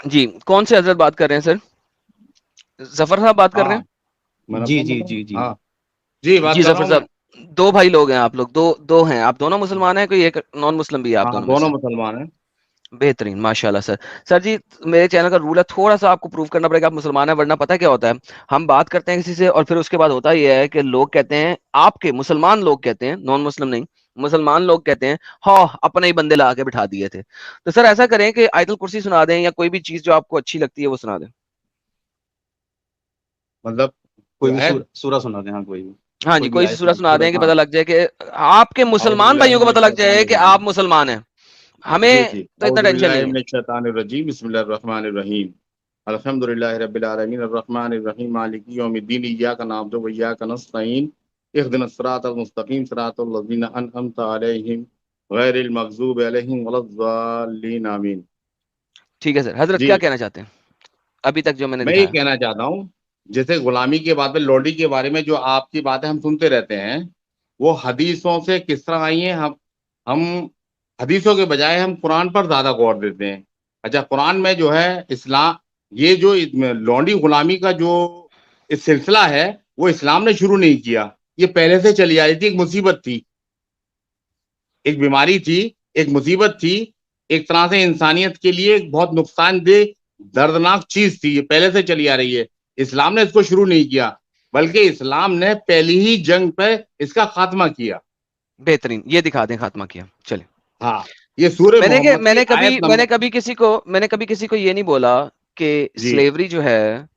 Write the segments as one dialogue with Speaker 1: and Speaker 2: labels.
Speaker 1: जी, कौन से हजरत बात कर रहे हैं सर? जफर साहब बात कर रहे
Speaker 2: हाँ,
Speaker 1: हैं?
Speaker 2: मैंने
Speaker 3: जी
Speaker 2: कौन
Speaker 3: जी
Speaker 2: बोला?
Speaker 3: जी जी।
Speaker 2: हाँ जी, बात
Speaker 1: जी
Speaker 2: कर रहा
Speaker 1: जफर
Speaker 2: हूँ मैं।
Speaker 1: साहब, दो भाई लोग हैं आप लोग, दो दो हैं आप, दोनों मुसलमान हैं, कोई एक नॉन मुस्लिम भी है आप
Speaker 2: हाँ,
Speaker 1: दोनों में
Speaker 2: दोनों
Speaker 1: से?
Speaker 2: मुसलमान हैं।
Speaker 1: बेहतरीन, माशाल्लाह सर। सर जी, मेरे चैनल का रूल है, थोड़ा सा आपको प्रूव करना पड़ेगा आप मुसलमान हैं, वरना पता क्या होता है, हम बात करते हैं किसी से और फिर उसके बाद होता यह है कि लोग कहते हैं, आपके मुसलमान लोग कहते हैं, नॉन मुस्लिम नहीं, मुसलमान लोग कहते हैं, हाँ अपने ही बंदे ला के बिठा दिए थे। तो सर ऐसा करें कि आयतुल कुर्सी सुना दें या कोई भी चीज जो आपको अच्छी लगती है वो सुना दें।
Speaker 2: मतलब
Speaker 3: कोई
Speaker 2: कोई
Speaker 3: भी
Speaker 2: आयत।
Speaker 3: सूरा सुना दे, हाँ कोई भी।
Speaker 1: हाँ जी,
Speaker 3: कोई भी
Speaker 1: कोई सी
Speaker 3: आयत
Speaker 1: सूरत सुना
Speaker 3: सूरत।
Speaker 1: दें कि
Speaker 2: हाँ,
Speaker 1: पता लग जाए कि आपके मुसलमान भाइयों को पता लग जाए कि आप
Speaker 2: औज़ुबिल्लाहि
Speaker 1: मुसलमान हैं,
Speaker 2: जी
Speaker 1: हमें
Speaker 2: जी,
Speaker 1: तो इतना टेंशन नहीं है।
Speaker 2: औज़ुबिल्लाहिमिनश्शैतानिर्रजीम, बिस्मिल्लाहिर्रहमानिर्रहीम, अल्हम्दुलिल्लाहि रब्बिल आलमीन, अर्रहमानिर्रहीम, मालिकि यौमिद्दीन, इय्याका नअबुदु व इय्याका नस्तईन, इहदिनस सिरातल मुस्तकीम, सिरातल लज़ीना अनअमता अलैहिम, गैरिल मग़ज़ूबि अलैहिम वलद्दाल्लीन, आमीन।
Speaker 1: ठीक है सर, हजरत
Speaker 2: जी,
Speaker 1: क्या कहना चाहते हैं अभी तक जो मैंने
Speaker 2: मैं ये
Speaker 1: दिखाया?
Speaker 2: कहना चाहता हूँ, जैसे गुलामी के बाद में लॉन्डी के बारे में जो आपकी बातें हम सुनते रहते हैं, वो हदीसों से किस तरह आई हैं। हम हदीसों के बजाय हम कुरान पर ज्यादा गौर देते हैं। अच्छा, कुरान में जो है इस्लाम, ये जो लॉन्डी गुलामी का जो इस सिलसिला है, वो इस्लाम ने शुरू नहीं किया। ये पहले से चली आ रही थी, एक मुसीबत थी, एक बीमारी थी, एक मुसीबत थी, एक तरह से इंसानियत के लिए एक बहुत नुकसानदेह, दर्दनाक चीज थी। ये पहले से चली आ रही है। इस्लाम ने इसको शुरू नहीं किया, बल्कि इस्लाम ने पहली ही जंग पे इसका खात्मा किया।
Speaker 1: बेहतरीन, ये दिखा दें खात्मा किया, चले।
Speaker 2: हाँ, ये सूर्य
Speaker 1: मैंने के
Speaker 2: मोहम्मद की आयत
Speaker 1: मैंने
Speaker 2: नंबर।
Speaker 1: कभी किसी को ये नहीं बोला कि
Speaker 2: जी।
Speaker 1: स्लेवरी जो है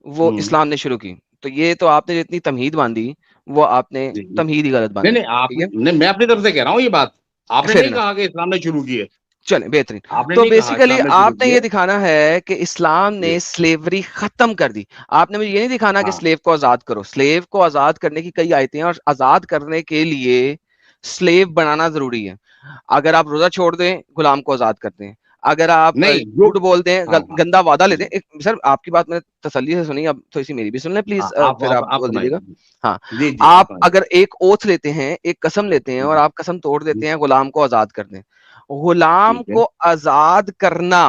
Speaker 1: वो
Speaker 2: हम्म।
Speaker 1: इस्लाम ने शुरू की। तो ये तो आपने जितनी तमहीद बांधी वो आपने
Speaker 2: जी जी।
Speaker 1: तमहीद ही गलत
Speaker 2: नहीं
Speaker 1: बांधी,
Speaker 2: नहीं, आप
Speaker 1: ठीक है?
Speaker 2: नहीं, मैं अपनी तरफ से कह रहा हूँ ये बात। आपने
Speaker 1: फेयर
Speaker 2: नहीं
Speaker 1: इनफ,
Speaker 2: कहा कि इस्लाम ने शुरू की है।
Speaker 1: चलें बेहतरीन।
Speaker 2: आपने
Speaker 1: तो
Speaker 2: नहीं कहा
Speaker 1: बेसिकली
Speaker 2: इस्लाम ने शुरू
Speaker 1: आपने
Speaker 2: की
Speaker 1: ये
Speaker 2: है।
Speaker 1: दिखाना है कि इस्लाम ने
Speaker 2: जी।
Speaker 1: स्लेवरी खत्म कर दी। आपने मुझे ये नहीं दिखाना कि
Speaker 2: हाँ।
Speaker 1: स्लेव को आजाद करो। स्लेव को आजाद करने की कई आयतें हैं और आजाद करने के लिए स्लेव बनाना जरूरी है। अगर आप रोजा छोड़ दें, गुलाम को आजाद करते हैं। अगर आप
Speaker 2: नहीं, जो।
Speaker 1: झूठ बोलते हैं,
Speaker 2: हाँ हाँ।
Speaker 1: गंदा वादा लेते
Speaker 2: जी।
Speaker 1: हैं, सर आपकी बात मैंने तसल्ली से सुनी, अब थोड़ी सी मेरी भी सुन लें प्लीज,
Speaker 2: हाँ,
Speaker 1: फिर आप
Speaker 2: आप
Speaker 1: बोल
Speaker 2: सुनाइए।
Speaker 1: दीजिएगा। हाँ,
Speaker 2: जी जी, आप
Speaker 1: आप
Speaker 2: सुनाइए।
Speaker 1: अगर एक ओथ लेते हैं, एक कसम लेते हैं और आप कसम तोड़ देते हैं गुलाम को आजाद कर दें, गुलाम
Speaker 2: ठीक है।
Speaker 1: को आजाद करना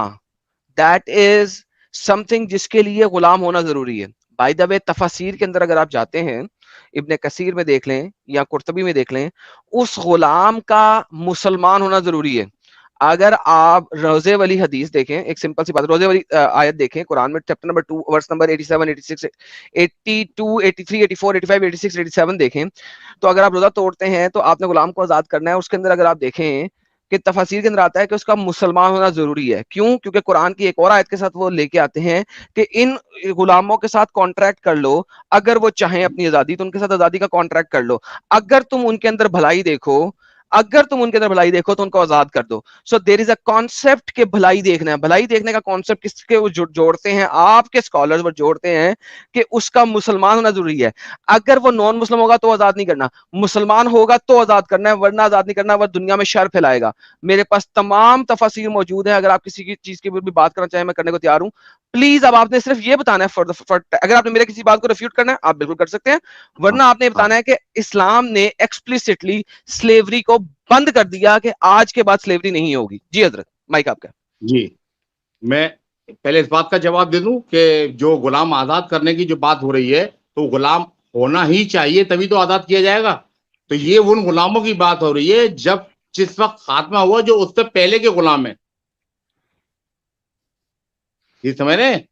Speaker 1: दैट इज समथिंग जिसके लिए गुलाम होना जरूरी है। बाय द वे, तफसीर के अंदर अगर आप जाते हैं, इब्ने कसीर में देख लें या कुर्तबी में देख लें, उस गुलाम का मुसलमान होना जरूरी है। अगर आप रोजे वाली हदीस देखें, एक सिंपल सी बात, रोजे वाली आयत देखें कुरान में, चैप्टर नंबर 2 वर्स नंबर 87, 86, 82, 83, 84, 85, 86, 87 देखें, तो अगर आप रोजा तोड़ते हैं तो आपने गुलाम को आजाद करना है। उसके अंदर अगर आप देखें कि तफसीर के अंदर आता है कि उसका मुसलमान होना जरूरी है। क्यों? क्योंकि कुरान की एक और आयत के साथ वो लेके आते हैं कि इन गुलामों के साथ कॉन्ट्रैक्ट कर लो, अगर वो चाहें अपनी आजादी तो उनके साथ आजादी का कॉन्ट्रैक्ट कर लो। अगर तुम उनके अंदर भलाई देखो, अगर तुम उनके अंदर भलाई देखो तो उनको आजाद कर दो। सो देर इज अ कॉन्सेप्ट के भलाई देखना है। भलाई देखने का कॉन्सेप्ट किसके वो जोड़ते हैं? आपके स्कॉलर्स वो जोड़ते हैं कि उसका मुसलमान होना जरूरी है। अगर वो नॉन मुस्लिम होगा तो आजाद नहीं करना, मुसलमान होगा तो आजाद करना है, वरना आजाद नहीं करना, वह दुनिया में शर फैलाएगा। मेरे पास तमाम तफसीर मौजूद है, अगर आप किसी की चीज की भी बात करना चाहें मैं करने को तैयार हूं। प्लीज अब आपने सिर्फ ये बताना है, अगर आपने मेरे किसी बात को रिफ्यूट करना है आप बिल्कुल कर सकते हैं,
Speaker 2: हाँ
Speaker 1: वरना आपने
Speaker 2: हाँ।
Speaker 1: बताना है कि इस्लाम ने एक्सप्लिसिटली स्लेवरी को बंद कर दिया कि आज के बाद स्लेवरी नहीं होगी। जी हजरत, माइक आपका।
Speaker 2: जी, मैं पहले इस बात का जवाब दे दूं कि जो गुलाम आजाद करने की जो बात हो रही है, तो गुलाम होना ही चाहिए, तभी तो आजाद किया जाएगा। तो ये उन गुलामों की बात हो रही है जब जिस वक्त खात्मा हुआ, जो उससे पहले के गुलाम है। ये समझ रहे हैं?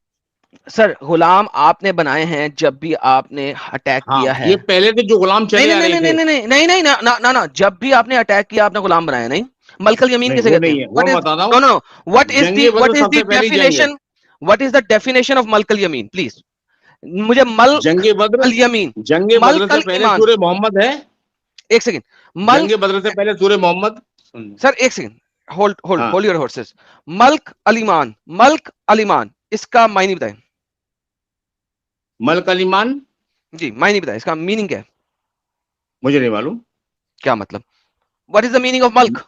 Speaker 1: सर गुलाम आपने बनाए हैं जब भी आपने अटैक
Speaker 2: हाँ,
Speaker 1: किया है।
Speaker 2: ये पहले से जो गुलाम
Speaker 1: नहीं
Speaker 2: चले
Speaker 1: नहीं
Speaker 2: आ
Speaker 1: नहीं
Speaker 2: रहे
Speaker 1: नहीं
Speaker 2: थे।
Speaker 1: नहीं नहीं नहीं नहीं ना ना ना ना, जब भी आपने अटैक किया आपने गुलाम बनाया नहीं। मलकल यमीन
Speaker 2: नहीं,
Speaker 1: किसे
Speaker 2: वो
Speaker 1: कहते हैं?
Speaker 2: नहीं है, वो
Speaker 1: व्हाट
Speaker 2: मैं
Speaker 1: इज,
Speaker 2: बता रहा
Speaker 1: नो
Speaker 2: हूँ।
Speaker 1: नो नो,
Speaker 2: जंगे
Speaker 1: व्हाट
Speaker 2: बदर
Speaker 1: इज द
Speaker 2: सबसे पहली जंग है।
Speaker 1: Definition, what is the definition of मलकल यमीन प्लीज? मुझे मल्क
Speaker 2: जंगे बद्र,
Speaker 1: अल यमीन,
Speaker 2: जंगे बद्र
Speaker 1: मल्क
Speaker 2: से
Speaker 1: अल
Speaker 2: पहले
Speaker 1: ईमान,
Speaker 2: सूर्य मोहम्मद है।
Speaker 1: एक सेकंड,
Speaker 2: जंगे
Speaker 1: मल्क,
Speaker 2: बद्र से पहले सूर्य मोहम्मद।
Speaker 1: सर एक सेकंड, होल्ड होल्ड
Speaker 2: हाँ,
Speaker 1: होल्ड योर हॉर्सेस। मल्क अलीमान, मल्क अलीमान, इसका मायने बताएं।
Speaker 2: मल कलीमान।
Speaker 1: जी मायने बताएं, इसका मीनिंग क्या है?
Speaker 2: मुझे नहीं मालूम।
Speaker 1: क्या मतलब? What is the meaning of मल्क?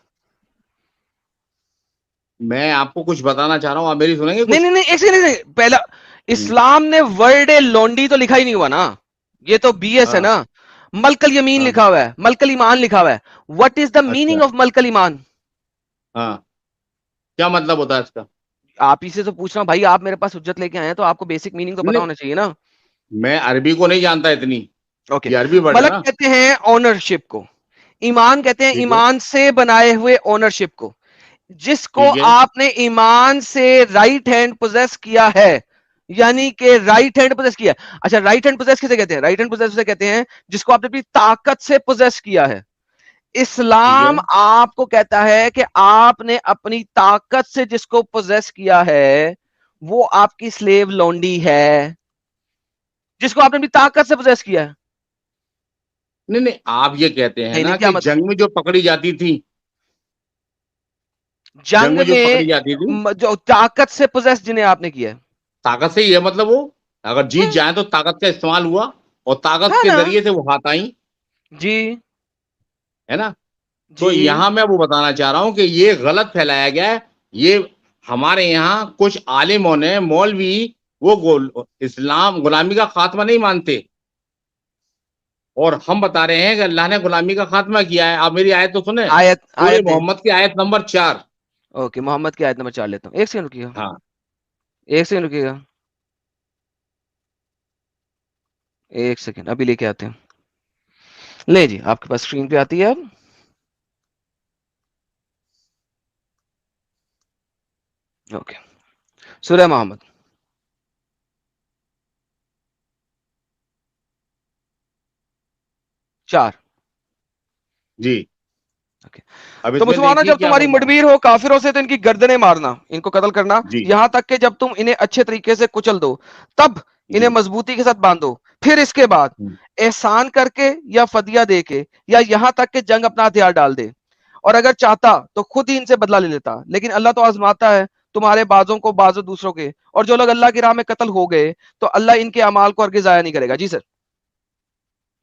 Speaker 2: मैं आपको कुछ बताना चाह रहा हूँ, आप मेरी सुनेंगे
Speaker 1: नहीं
Speaker 2: कुछ?
Speaker 1: नहीं नहीं, एक सेकंड, पहला,
Speaker 2: हम्म,
Speaker 1: इस्लाम ने वर्ड ए लोंडी तो लिखा ही नहीं हुआ ना, ये तो बीएस है
Speaker 2: हाँ
Speaker 1: ना। मलकल यमीन
Speaker 2: हाँ।
Speaker 1: लिखा हुआ है, मलकल ईमान लिखा हुआ है। व्हाट इज द मीनिंग
Speaker 2: अच्छा।
Speaker 1: ऑफ मलकल ईमान?
Speaker 2: हाँ, क्या मतलब होता है इसका?
Speaker 1: आप ही से तो पूछ रहा हूँ भाई, आप मेरे पास हुज्जत लेके आए हैं तो आपको बेसिक मीनिंग तो पता
Speaker 2: नहीं,
Speaker 1: होना चाहिए ना।
Speaker 2: मैं अरबी को नहीं जानता इतनी,
Speaker 1: ओके,
Speaker 2: ये अरबी वर्ड है
Speaker 1: मलक
Speaker 2: ना।
Speaker 1: कहते हैं ओनरशिप को, ईमान कहते हैं
Speaker 2: ठीक है।
Speaker 1: ईमान से बनाए हुए ओनरशिप को। जिसको
Speaker 2: ठीक है।
Speaker 1: आपने ईमान से राइट हैंड पोजेस किया है, यानी कि राइट हैंड पोजेस किया। अच्छा, राइट हैंड पोजेस किसे कहते हैं? राइट हैंड पोजेस उसे कहते हैं जिसको आपने अपनी ताकत से पोजेस किया है।
Speaker 2: ठीक है।
Speaker 1: इस्लाम आपको कहता है कि आपने अपनी ताकत से जिसको पोजेस किया है वो आपकी स्लेव लौंडी है, जिसको आपने अपनी ताकत से पोजेस किया है।
Speaker 2: नहीं नहीं, आप ये कहते हैं
Speaker 1: नहीं नहीं,
Speaker 2: ना
Speaker 1: क्या
Speaker 2: कि
Speaker 1: मतलब?
Speaker 2: जंग में जो पकड़ी जाती थी, जंग
Speaker 1: जंग
Speaker 2: में जो
Speaker 1: में
Speaker 2: पकड़ी जाती थी,
Speaker 1: जो ताकत से पोजेस जिन्हें आपने किया है।
Speaker 2: ताकत से ही है मतलब, वो अगर जीत
Speaker 1: हाँ,
Speaker 2: जाए तो ताकत का इस्तेमाल हुआ, और ताकत
Speaker 1: है
Speaker 2: के
Speaker 1: ना?
Speaker 2: जरिए से वो हाथ आई,
Speaker 1: जी।
Speaker 2: है ना। तो
Speaker 1: जी।
Speaker 2: यहां मैं वो बताना चाह रहा हूं कि ये गलत फैलाया गया है। ये हमारे यहाँ कुछ आलिमों ने, मौलवी, वो इस्लाम गुलामी का खात्मा नहीं मानते, और हम बता रहे हैं कि अल्लाह ने गुलामी का खात्मा किया है। आप मेरी आयत तो सुने,
Speaker 1: आयत
Speaker 2: सूरह
Speaker 1: आयत दें।
Speaker 2: मोहम्मद की आयत नंबर 4।
Speaker 1: ओके, मोहम्मद की आयत नंबर 4 लेता हूँ, एक सेकंड रुकिएगा,
Speaker 2: हाँ।
Speaker 1: एक सेकंड रुकिएगा, एक सेकंड अभी लेके आते हैं। ले जी, आपके पास स्क्रीन पे आती है अब। ओके, सूरह मोहम्मद 4।
Speaker 2: जी।
Speaker 1: ओके,
Speaker 2: अब
Speaker 1: तो
Speaker 2: इसमें
Speaker 1: मुसलमानों,
Speaker 2: देखिए
Speaker 1: जब
Speaker 2: क्या
Speaker 1: तुम्हारी
Speaker 2: फरमाया।
Speaker 1: मुठभेड़ हो काफिरों से तो इनकी गर्दनें मारना, इनको कत्ल करना,
Speaker 2: जी।
Speaker 1: यहां तक कि जब तुम इन्हें अच्छे तरीके से कुचल दो, तब इन्हें
Speaker 2: जी।
Speaker 1: मजबूती के साथ बांधो। फिर इसके बाद एहसान करके या फदिया दे के, या यहां तक कि जंग अपना हथियार डाल दे। और अगर चाहता तो खुद ही इनसे बदला ले लेता, लेकिन अल्लाह तो आजमाता है तुम्हारे बाजों को बाजो दूसरों के। और जो लोग अल्लाह की राह में कत्ल हो गए तो अल्लाह इनके अमाल को हरगिज़ जाया नहीं करेगा। जी सर।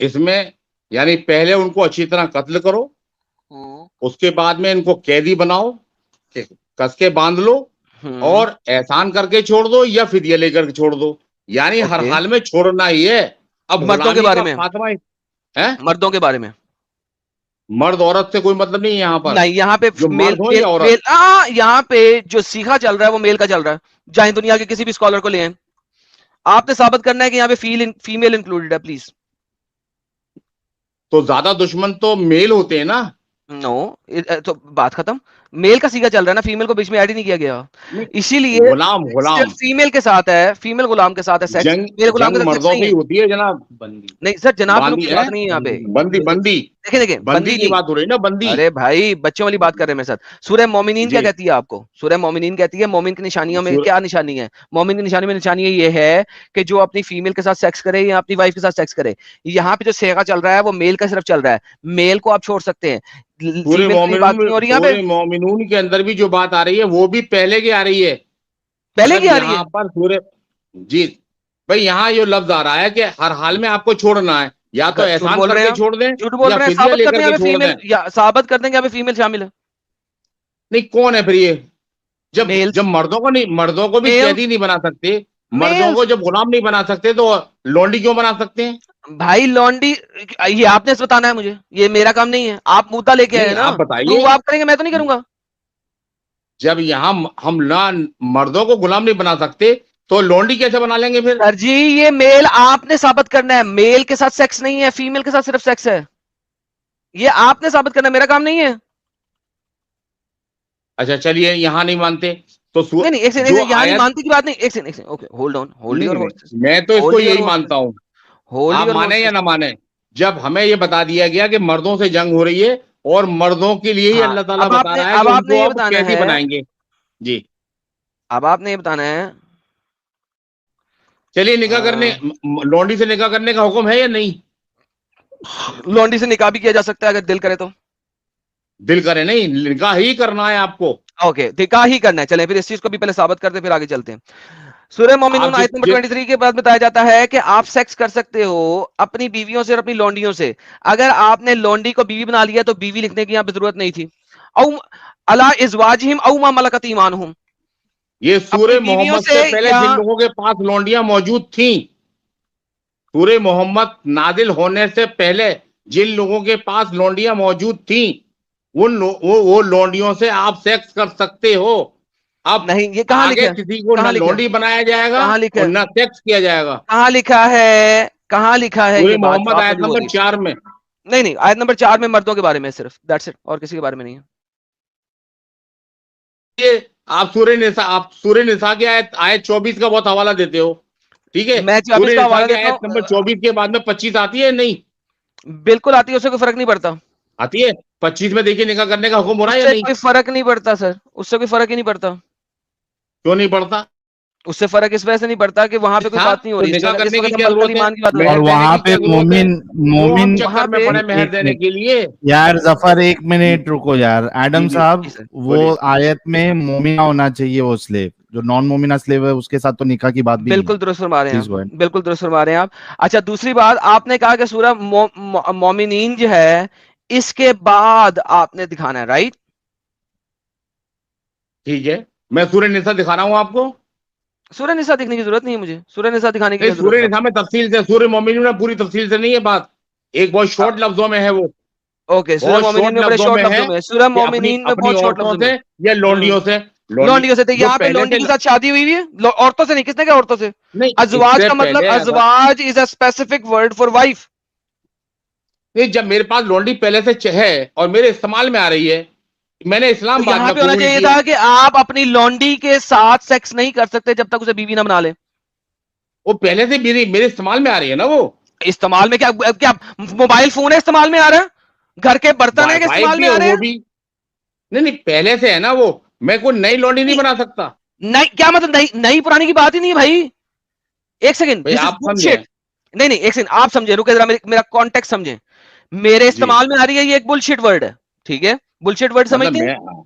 Speaker 2: इसमें यानी पहले उनको अच्छी तरह कत्ल करो,
Speaker 1: हम्म।
Speaker 2: उसके बाद में इनको कैदी बनाओ, कस के बांध लो,
Speaker 1: हम्म।
Speaker 2: और एहसान करके छोड़ दो या फिदिया लेकर के छोड़ दो, यानी हर
Speaker 1: ओके,
Speaker 2: हाल में छोड़ना ही है। अब
Speaker 1: मर्दों के
Speaker 2: गुलामी
Speaker 1: बारे
Speaker 2: का
Speaker 1: में,
Speaker 2: खात्मा है।
Speaker 1: मर्दों के बारे में।
Speaker 2: मर्द औरत से कोई मतलब नहीं है यहाँ पर,
Speaker 1: नहीं, यहाँ पे
Speaker 2: जो
Speaker 1: मेल
Speaker 2: मर्द हो
Speaker 1: मेल
Speaker 2: या औरत।
Speaker 1: मेल यहाँ पे जो सीखा चल रहा है वो मेल का चल रहा है। चाहे दुनिया के किसी भी स्कॉलर को ले आए, आपने साबित करना है कि यहाँ पे फीमेल इंक्लूडेड है, प्लीज।
Speaker 2: तो ज्यादा दुश्मन तो मेल होते हैं ना।
Speaker 1: नो, तो बात खत्म। मेल का सीखा चल रहा है ना, फीमेल को बीच में ऐड ही नहीं किया गया।
Speaker 2: नहीं,
Speaker 1: इसीलिए
Speaker 2: गुलाम
Speaker 1: सिर्फ
Speaker 2: गुलाम,
Speaker 1: फीमेल के साथ है, फीमेल गुलाम के साथ है सेक्स,
Speaker 2: जंग
Speaker 1: मेल गुलाम के
Speaker 2: जंग
Speaker 1: साथ सेक्स
Speaker 2: मर्दों
Speaker 1: नहीं
Speaker 2: से
Speaker 1: है।
Speaker 2: ही होती है जनाब। बंदी,
Speaker 1: नहीं सर, जनाब जुनूब
Speaker 2: बांदी
Speaker 1: की
Speaker 2: है,
Speaker 1: बात नहीं है यहाँ पे।
Speaker 2: बंदी बंदी,
Speaker 1: देखें देखें,
Speaker 2: बंदी
Speaker 1: बंदी
Speaker 2: की
Speaker 1: नहीं।
Speaker 2: बात हो रही है ना, बंदी।
Speaker 1: अरे भाई, बच्चों वाली बात कर रहे हैं मेरे साथ। सूरह मोमिनीन क्या
Speaker 2: जी।
Speaker 1: कहती है आपको? सूरह मोमिनीन कहती है मोमिन की निशानियों में
Speaker 2: सूर
Speaker 1: क्या निशानी है? मोमिन की निशानी में निशानी ये है कि जो अपनी फीमेल के साथ सेक्स करे या अपनी वाइफ के साथ सेक्स करे। यहाँ पे जो सेगा चल रहा है वो मेल का सिर्फ चल रहा है। मेल को आप छोड़ सकते हैं,
Speaker 2: सूर्य
Speaker 1: फीमेल की बात नहीं
Speaker 2: मोमिनून,
Speaker 1: हो रही यहाँ पे।
Speaker 2: सूर्य मोमिनून के अंदर भी जो बात आ रही है वो भी पहले की आ रही है।
Speaker 1: पहले
Speaker 2: अगर
Speaker 1: की आ रही
Speaker 2: यहाँ
Speaker 1: है।
Speaker 2: पर सूर्य, जी, भाई यहाँ ये लफ्ज आ रहा है कि हर हाल में आपको छोड़ना है, या तो
Speaker 1: झूठ
Speaker 2: एहसान
Speaker 1: बोल रहे हैं
Speaker 2: करके
Speaker 1: आप,
Speaker 2: छोड़ दें,
Speaker 1: झूठ बोल
Speaker 2: या
Speaker 1: रहे हैं।
Speaker 2: फिदिया
Speaker 1: साबित कर दें
Speaker 2: लेकर
Speaker 1: यहाँ
Speaker 2: के
Speaker 1: पे
Speaker 2: छोड़ दें।
Speaker 1: फीमेल, या साबित कर दें कि यहाँ पे फीमेल शामिल है।
Speaker 2: नहीं, कौन है फिर ये? जब जब
Speaker 1: मेल्स,
Speaker 2: मर्दों को नहीं, मर्दों को भी कैदी
Speaker 1: मेल्स,
Speaker 2: नहीं बना सकते, मर्दों को
Speaker 1: मेल्स।
Speaker 2: जब गुलाम नहीं बना सकते, तो लौंडी क्यों बना सकते हैं?
Speaker 1: भाई लॉन्डी, ये आपने बताना है मुझे, ये मेरा काम नहीं है। आप मुद्दा लेके आए
Speaker 2: नहीं,
Speaker 1: हैं ना,
Speaker 2: आप बताइए।
Speaker 1: प्रूव आप करेंगे, मैं तो नहीं करूंगा।
Speaker 2: जब यहाँ हम ना मर्दों को गुलाम नहीं बना सकते, तो लौंडी कैसे बना लेंगे फिर?
Speaker 1: सर जी, ये मेल आपने साबित करना है, मेल के साथ सेक्स नहीं है, फीमेल के साथ सिर्फ सेक्स है। ये आपने साबित करना है, मेरा काम नहीं है।
Speaker 2: अच्छा चलिए, यहाँ नहीं मानते तो
Speaker 1: नहीं नहीं, एक
Speaker 2: जो
Speaker 1: सेकंड, यहाँ नहीं
Speaker 2: आयत,
Speaker 1: मानती की बात नहीं, एक second, okay, hold on, hold
Speaker 2: नहीं
Speaker 1: योर
Speaker 2: नहीं,
Speaker 1: हॉर्सेस,
Speaker 2: मैं तो इसको
Speaker 1: होल्ड योर
Speaker 2: यही
Speaker 1: हॉर्सेस,
Speaker 2: मानता हूँ,
Speaker 1: होल्ड
Speaker 2: आप
Speaker 1: योर
Speaker 2: माने या
Speaker 1: हॉर्सेस।
Speaker 2: ना माने। जब हमें ये बता दिया गया कि मर्दों से जंग हो रही है, और मर्दों के लिए ही
Speaker 1: हाँ,
Speaker 2: अल्लाह ताला बता रहा है कि
Speaker 1: अब
Speaker 2: उनको
Speaker 1: आपने ये
Speaker 2: अब
Speaker 1: बताना
Speaker 2: कैदी
Speaker 1: है,
Speaker 2: बनाएंगे। जी।
Speaker 1: अब आपने ये बताना है।
Speaker 2: चलिए, निकाह करने, लौंडी से निकाह करने का हुक्म है या नहीं?
Speaker 1: लॉन्डी से निकाह भी किया जा सकता है अगर दिल करे तो।
Speaker 2: दिल करे नहीं, निकाह ही करना है आपको।
Speaker 1: ओके, निकाह ही करना है। चलें फिर इस चीज को भी पहले साबित करते हैं, फिर आगे चलते हैं। सूरह मोमिनून
Speaker 2: आप
Speaker 1: आयत नंबर 23 के बाद बताया जाता है कि आप सेक्स कर सकते हो अपनी बीवियों से और अपनी लौंडियों से। अगर आपने लौंडी को बीवी बना लिया तो बीवी लिखने की यहाँ पे जरूरत नहीं थी। औ अला इजवाजिहिम औ मा मलकत ईमानुहुम,
Speaker 2: ये
Speaker 1: अपनी
Speaker 2: सूर्य
Speaker 1: बीवियों
Speaker 2: मोहम्मद
Speaker 1: से
Speaker 2: से पहले
Speaker 1: या
Speaker 2: जिन लोगों के पास लौंडियां मौजूद थीं, सूर्य मोहम्मद नादिल होने से पहले जिन लोगों के पास लौंडियां मौजूद थीं, वो लौंडियों से आप सेक्स कर सकते हो। अब
Speaker 1: नहीं, ये कहाँ लिखा
Speaker 2: आगे
Speaker 1: है?
Speaker 2: किसी को
Speaker 1: कहाँ
Speaker 2: न
Speaker 1: लिखा है?
Speaker 2: लौंडी बनाया जाएगा
Speaker 1: कहाँ लिखा
Speaker 2: और
Speaker 1: है?
Speaker 2: न सेक्स किया जाएगा।
Speaker 1: कहाँ लिखा है? कहाँ लिखा है
Speaker 2: सूरह
Speaker 1: ये बात जो
Speaker 2: मोहम्मद
Speaker 1: आपने
Speaker 2: आयत
Speaker 1: अभी
Speaker 2: नंबर
Speaker 1: बोली?
Speaker 2: 4 में।
Speaker 1: नहीं नहीं, आयत नंबर 4 में मर्दों के बारे में सिर्फ, दैट्स इट, और किसी के बारे में नहीं है।
Speaker 2: ये आप सूरह निसा की आयत आयत 24 का बहुत हवाला देते हो, ठीक है।
Speaker 1: मैं 24
Speaker 2: सूरह
Speaker 1: का
Speaker 2: निसा
Speaker 1: हवाला
Speaker 2: की
Speaker 1: देता
Speaker 2: आयत नंबर
Speaker 1: हूँ,
Speaker 2: 24 के बाद में 25 आती है नहीं?
Speaker 1: बिल्कुल आती है, उससे कोई फर्क नहीं पड़ता।
Speaker 2: आती है। 25 में देखिए निकाह करने का हुक्म हो रहा है या
Speaker 1: उससे
Speaker 2: नहीं?
Speaker 1: कोई फर्क नहीं पड़ता सर, उससे कोई फर्क ही नहीं पड़ता।
Speaker 2: क्यों नहीं पड़ता?
Speaker 1: उससे फर्क इस वजह से नहीं पड़ता कि वहां पे कोई
Speaker 2: था
Speaker 1: बात नहीं हो
Speaker 2: तो
Speaker 1: रही।
Speaker 2: निकाह
Speaker 1: इस
Speaker 2: करने की
Speaker 1: वक्त हम
Speaker 2: क्या
Speaker 1: मरकल
Speaker 2: जरूरत है?
Speaker 1: ईमान की बात कर रहे
Speaker 3: और
Speaker 2: मेहर
Speaker 1: हैं।
Speaker 2: देने
Speaker 3: वहां
Speaker 2: की
Speaker 3: पे
Speaker 2: क्या जरूरत है?
Speaker 3: मोमिन
Speaker 2: क्यों हम
Speaker 3: मोमिन
Speaker 2: चक्कर
Speaker 1: वहां
Speaker 2: में
Speaker 1: पे
Speaker 2: पड़े मेहर देने
Speaker 3: एक
Speaker 2: के लिए?
Speaker 3: यार जफर, 1 मिनट रुको यार,
Speaker 2: जी
Speaker 3: एडम
Speaker 2: जी
Speaker 3: साहब।
Speaker 1: जी सर,
Speaker 3: वो
Speaker 2: बोलिए।
Speaker 3: आयत में मोमिना होना चाहिए, वो स्लेव जो नॉन मोमिना स्लेव है उसके साथ तो निकाह की बात भी नहीं है।
Speaker 1: बिल्कुल दुरुस्त फरमा रहे हैं
Speaker 3: प्लीज
Speaker 1: आप,
Speaker 3: गो अहेड।
Speaker 1: बिल्कुल दुरुस्त फरमा रहे हैं आप। अच्छा, दूसरी बात, आपने कहा कि सूरह मोमिनीन जो है इसके बाद आपने दिखाना है, राइट?
Speaker 2: ठीक है, मैं सूरह निसा दिखा रहा हूं आपको।
Speaker 1: सूरह निसा दिखने की जरूरत नहीं है मुझे, सूरह निसा दिखाने की
Speaker 2: नहीं,
Speaker 1: क्या जरूरत
Speaker 2: सूरह
Speaker 1: है
Speaker 2: निसा
Speaker 1: आपको?
Speaker 2: में तफसील से, सूरह मोमिनून में पूरी तफसील से नहीं है बात। एक बहुत
Speaker 1: अ,
Speaker 2: शॉर्ट लफ्जों में है वो।
Speaker 1: ओके, सूरह
Speaker 2: बहुत
Speaker 1: मोमिनीन
Speaker 2: शॉर्ट
Speaker 1: में बड़े
Speaker 2: लफ्जों में
Speaker 1: शॉर्ट
Speaker 2: है
Speaker 1: लफ्जों में है, सूरह
Speaker 2: कि अपनी
Speaker 1: मोमिनीन में
Speaker 2: अपनी
Speaker 1: बहुत शॉर्ट
Speaker 2: औरतों
Speaker 1: लफ्जों में
Speaker 2: से
Speaker 1: है।
Speaker 2: या लौंडियों से, लौंडी
Speaker 1: लौंडियों से, तो
Speaker 2: जो
Speaker 1: यहाँ पे
Speaker 2: पहले
Speaker 1: लौंडी
Speaker 2: से
Speaker 1: के साथ शादी हुई हुई है, औरतों से नहीं, किसने कहा औरतों से?
Speaker 2: नहीं,
Speaker 1: अजवाज
Speaker 2: इससे
Speaker 1: का मतलब,
Speaker 2: पहले अगर
Speaker 1: अजवाज is a specific word for wife.
Speaker 2: नहीं, जब मेरे पास लौंडी पहले से है और मेरे इस्तेमाल में आ रही है, मैंने
Speaker 1: तो
Speaker 2: इस्लाम बाद
Speaker 1: यहाँ
Speaker 2: में
Speaker 1: पे होना
Speaker 2: कबूल
Speaker 1: चाहिए
Speaker 2: किया।
Speaker 1: था कि आप अपनी लौंडी के साथ सेक्स नहीं कर सकते जब तक उसे बीवी ना बना ले।
Speaker 2: वो पहले से मेरे इस्तेमाल में आ रही है ना वो।
Speaker 1: इस्तेमाल में क्या? क्या मोबाइल फोन है इस्तेमाल में आ रहा है? घर के बर्तन है कि
Speaker 2: वाईफाई
Speaker 1: इस्तेमाल
Speaker 2: भी
Speaker 1: में आ
Speaker 2: और
Speaker 1: रहे
Speaker 2: वो
Speaker 1: हैं?
Speaker 2: भी। नहीं नहीं, पहले से है ना वो। मैं कोई नई लौंडी नहीं
Speaker 1: नहीं,
Speaker 2: बना सकता।
Speaker 1: नहीं क्या मतलब, नई नई पुरानी की बात ही नहीं है भाई। एक सेकंड,
Speaker 2: भाई
Speaker 1: दिस इज
Speaker 2: आप समझे।
Speaker 1: बुलशिट। नहीं नहीं, एक सेकंड आप समझे, रुके जरा, मेरा कॉन्टेक्स्ट समझे। मेरे
Speaker 2: जी,
Speaker 1: इस्तेमाल में आ रही है, ये एक बुलशिट वर्ड है, ठीक है? बुलशिट वर्ड
Speaker 2: मतलब
Speaker 1: समझते हैं?
Speaker 2: मैं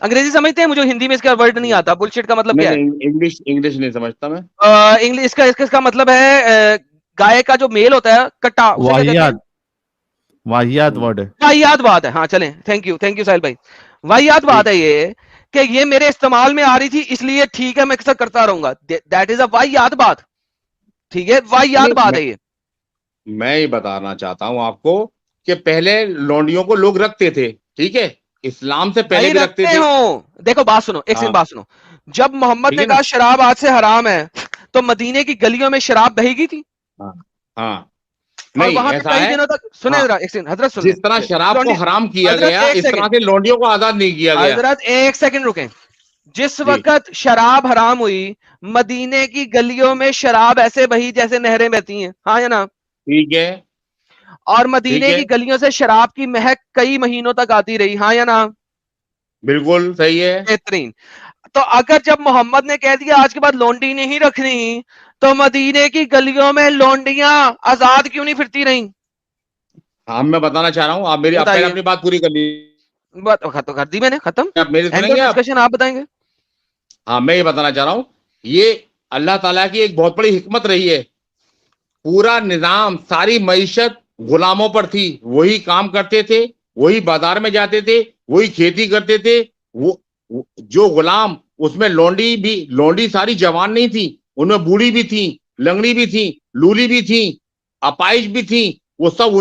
Speaker 1: अंग्रेजी समझते हैं? मुझे हिंदी में इसका वर्ड नहीं आता, बुलशिट का मतलब
Speaker 2: नहीं
Speaker 1: क्या है?
Speaker 2: नहीं, इंग्लिश इंग्लिश नहीं समझता मैं।
Speaker 1: इंग्लिश, इसका मतलब है गाय का जो मेल होता है कट्टा, उसे क्या कहते हैं?
Speaker 3: वाहियात, वाहियात
Speaker 2: हम्म,
Speaker 3: वर्ड है।
Speaker 1: वाहियात बात है, हाँ चलें, थैंक यू साहिल भाई। वाहियात बात
Speaker 2: ठीक।
Speaker 1: है ये, कि ये मेरे इस्तेमाल में आ रही थी इसलिए ठीक है, मैं अक्सर करता रहूंगा, दैट इज अ वाहियात बात, ठीक है, वाहियात
Speaker 2: नहीं,
Speaker 1: बात है ये।
Speaker 2: मैं ये बताना चाहता हूं आपको कि पहले लौंडियों को लोग रखते थे, ठीक है। इस्लाम से पहले
Speaker 1: भाई
Speaker 2: भी रखते
Speaker 1: रखते
Speaker 2: थे।
Speaker 1: हो, देखो बात सुनो, एक सेकंड
Speaker 2: हाँ,
Speaker 1: बात सुनो। जब मोहम्मद
Speaker 2: ठीक
Speaker 1: ने
Speaker 2: है ना।
Speaker 1: कहा शराब आज से हराम है, तो मदीने की गलियों में शराब बहेगी थी,
Speaker 2: हाँ हाँ।
Speaker 1: और
Speaker 2: नहीं,
Speaker 1: वहां पे
Speaker 2: ऐसा
Speaker 1: कई
Speaker 2: है।
Speaker 1: दिनों तक, सुने
Speaker 2: हाँ,
Speaker 1: जरा एक सेकंड, हजरत सुन
Speaker 2: जिस तरह
Speaker 1: ले,
Speaker 2: शराब को
Speaker 1: लौंडी,
Speaker 2: हराम किया
Speaker 1: हजरत
Speaker 2: गया,
Speaker 1: एक
Speaker 2: इस तरह
Speaker 1: सेकंड,
Speaker 2: से लौंडियों को आजाद नहीं किया गया।
Speaker 1: हजरत एक सेकंड रुके। जिस
Speaker 2: जी,
Speaker 1: वक्त शराब हराम हुई, मदीने की गलियों में शराब ऐसे बही जैसे नहरें बहती हैं, हाँ या ना?
Speaker 2: ठीक है।
Speaker 1: और
Speaker 2: ठीक
Speaker 1: मदीने
Speaker 2: है,
Speaker 1: की गलियों से शराब की महक कई महीनों तक आती रही, हाँ या ना?
Speaker 2: बिल्कुल सही है।
Speaker 1: बेहतरीन। तो अगर जब मोहम्मद ने कह दिया आज के बाद लौंडी नहीं रखनी, तो मदीने की गलियों में लौंडियां आजाद क्यों नहीं फिरती रहीं?
Speaker 2: हाँ, मैं बताना चाह रहा हूँ, आप पहले
Speaker 1: बताइए।
Speaker 2: अपनी बात पूरी कर लीजिए।
Speaker 1: बात तो कर दी मैंने, खत्म,
Speaker 2: आप मेरी
Speaker 1: एंड
Speaker 2: सुनेंगे
Speaker 1: ऑफ
Speaker 2: आप।
Speaker 1: डिस्कशन, आप बताएंगे।
Speaker 2: हाँ, मैं ये बताना चाह रहा हूँ, ये अल्लाह ताला की एक बहुत बड़ी हिकमत रही है। पूरा निजाम, सारी मईशत गुलामों पर थी। वही काम करते थे, वही बाजार में जाते थे, वही खेती करते थे। जो गुलाम, उसमें लौंडी सारी जवान नहीं थी, उनमें बूढ़ी भी थी, लंगड़ी भी थी, लूली भी थी, अपाइज भी थी। वो सब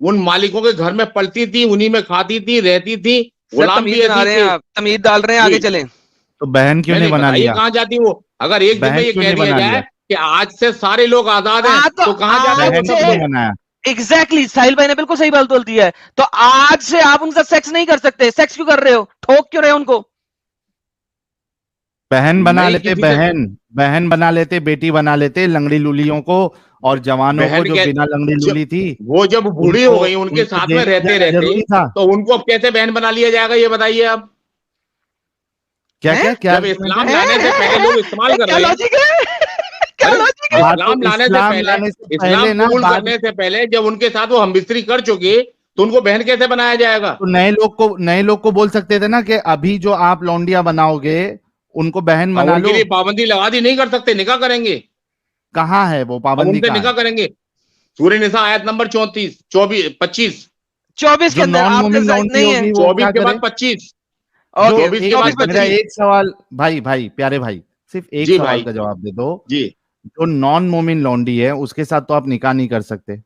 Speaker 2: उन मालिकों के घर में पलती थी, उन्हीं में खाती थी, रहती थी।
Speaker 1: सर
Speaker 2: गुलाम
Speaker 1: तमीज
Speaker 2: भी
Speaker 1: बना
Speaker 2: ऐसी
Speaker 1: रहे हैं
Speaker 2: थे।
Speaker 1: आप, तमीज डाल रहे हैं,
Speaker 2: जी,
Speaker 1: आगे चलें।
Speaker 3: तो बहन क्यों
Speaker 2: नहीं
Speaker 3: नहीं
Speaker 2: नहीं,
Speaker 3: बना
Speaker 2: बताइए
Speaker 3: लिया?
Speaker 2: कहाँ जाती वो। अगर एक दिन में
Speaker 3: बहन
Speaker 2: ये
Speaker 3: क्यों
Speaker 2: कह
Speaker 3: नहीं
Speaker 2: दिया
Speaker 3: बना
Speaker 2: जाए
Speaker 3: लिया?
Speaker 2: कि आज से सारे लोग आजाद हैं,
Speaker 1: हाँ तो
Speaker 2: तो कहाँ जाते
Speaker 1: आज
Speaker 2: वो
Speaker 3: बहन
Speaker 2: सब
Speaker 3: क्यों नहीं
Speaker 1: से,
Speaker 2: लोग?
Speaker 3: बनाया?
Speaker 1: एग्जैक्टली साहिल भाई ने बिल्कुल सही बात बोल दी है। तो आज से आप उनका सेक्स नहीं कर सकते, सेक्स क्यों कर रहे हो, ठोक क्यों रहे हो उनको?
Speaker 3: बहन बना
Speaker 2: नहीं,
Speaker 3: लेते,
Speaker 2: किसी से
Speaker 3: बहन बहन बना लेते, बेटी बना लेते लंगड़ी लूलियों को, और जवानों को
Speaker 2: बहन
Speaker 3: जो
Speaker 2: के
Speaker 3: बिना लंगड़ी
Speaker 2: जब
Speaker 3: लूली थी
Speaker 2: वो जब बूढ़ी
Speaker 3: उनको
Speaker 2: हो गई, उनके
Speaker 3: उनको
Speaker 2: साथ में
Speaker 3: जेल में
Speaker 2: रहते
Speaker 3: जाना
Speaker 2: रहते,
Speaker 3: जरूरी था?
Speaker 2: तो उनको अब कैसे बहन बना लिया जाएगा, ये बताइए आप।
Speaker 3: क्या
Speaker 1: हैं?
Speaker 3: क्या क्या
Speaker 2: जब
Speaker 3: आर्गुमेंट है?
Speaker 2: इस्लाम लाने से पहले लोग इस्तेमाल कर
Speaker 1: क्या
Speaker 2: रहे हैं।
Speaker 1: लॉजिक है? क्या
Speaker 2: अरे,
Speaker 1: लॉजिक है?
Speaker 3: हाँ, तो
Speaker 2: इस्लाम लाने से
Speaker 3: इस्लाम
Speaker 2: पहले,
Speaker 3: लाने से
Speaker 2: इस्लाम
Speaker 3: पहले ना,
Speaker 2: कबूल
Speaker 3: बाद
Speaker 2: करने से पहले जब उनके साथ वो हमबिस्तरी कर चुके, तो उनको बहन कैसे बनाया जाएगा?
Speaker 3: तो नए लोग को बोल सकते थे ना कि अभी जो आप लौंडिया बनाओगे उनको बहन
Speaker 2: हाँ,
Speaker 3: बना
Speaker 2: उनके
Speaker 3: लो।
Speaker 2: लिए पाबंदी लगा दी, नहीं कर सकते, निकाह करेंगे।
Speaker 3: कहाँ है वो
Speaker 2: अब
Speaker 3: पाबंदी,
Speaker 2: उनसे
Speaker 3: कहाँ
Speaker 2: निकाह
Speaker 3: है?
Speaker 2: करेंगे। सूर्य निसा आयत नंबर 34, 24, 25।
Speaker 1: 24 के
Speaker 3: जो
Speaker 1: अंदर
Speaker 3: नॉन
Speaker 1: आपके
Speaker 3: मोमिन
Speaker 1: साथ
Speaker 3: लौंडी
Speaker 1: नहीं है?
Speaker 3: होगी वो
Speaker 2: 24
Speaker 3: क्या
Speaker 2: के
Speaker 3: करे?
Speaker 2: बाद 25।
Speaker 1: ओके,
Speaker 3: जो
Speaker 2: 24 के
Speaker 3: एक
Speaker 2: बाद
Speaker 1: चौबीस
Speaker 3: मेरा
Speaker 2: 25।
Speaker 1: 25।
Speaker 3: एक सवाल, भाई भाई प्यारे भाई, सिर्फ एक
Speaker 2: जी
Speaker 3: सवाल
Speaker 2: भाई।
Speaker 3: का जवाब दे दो।
Speaker 2: जी।
Speaker 3: जो नॉन मोमिन लौंडी है उसके साथ तो आप निकाह नहीं कर सकते,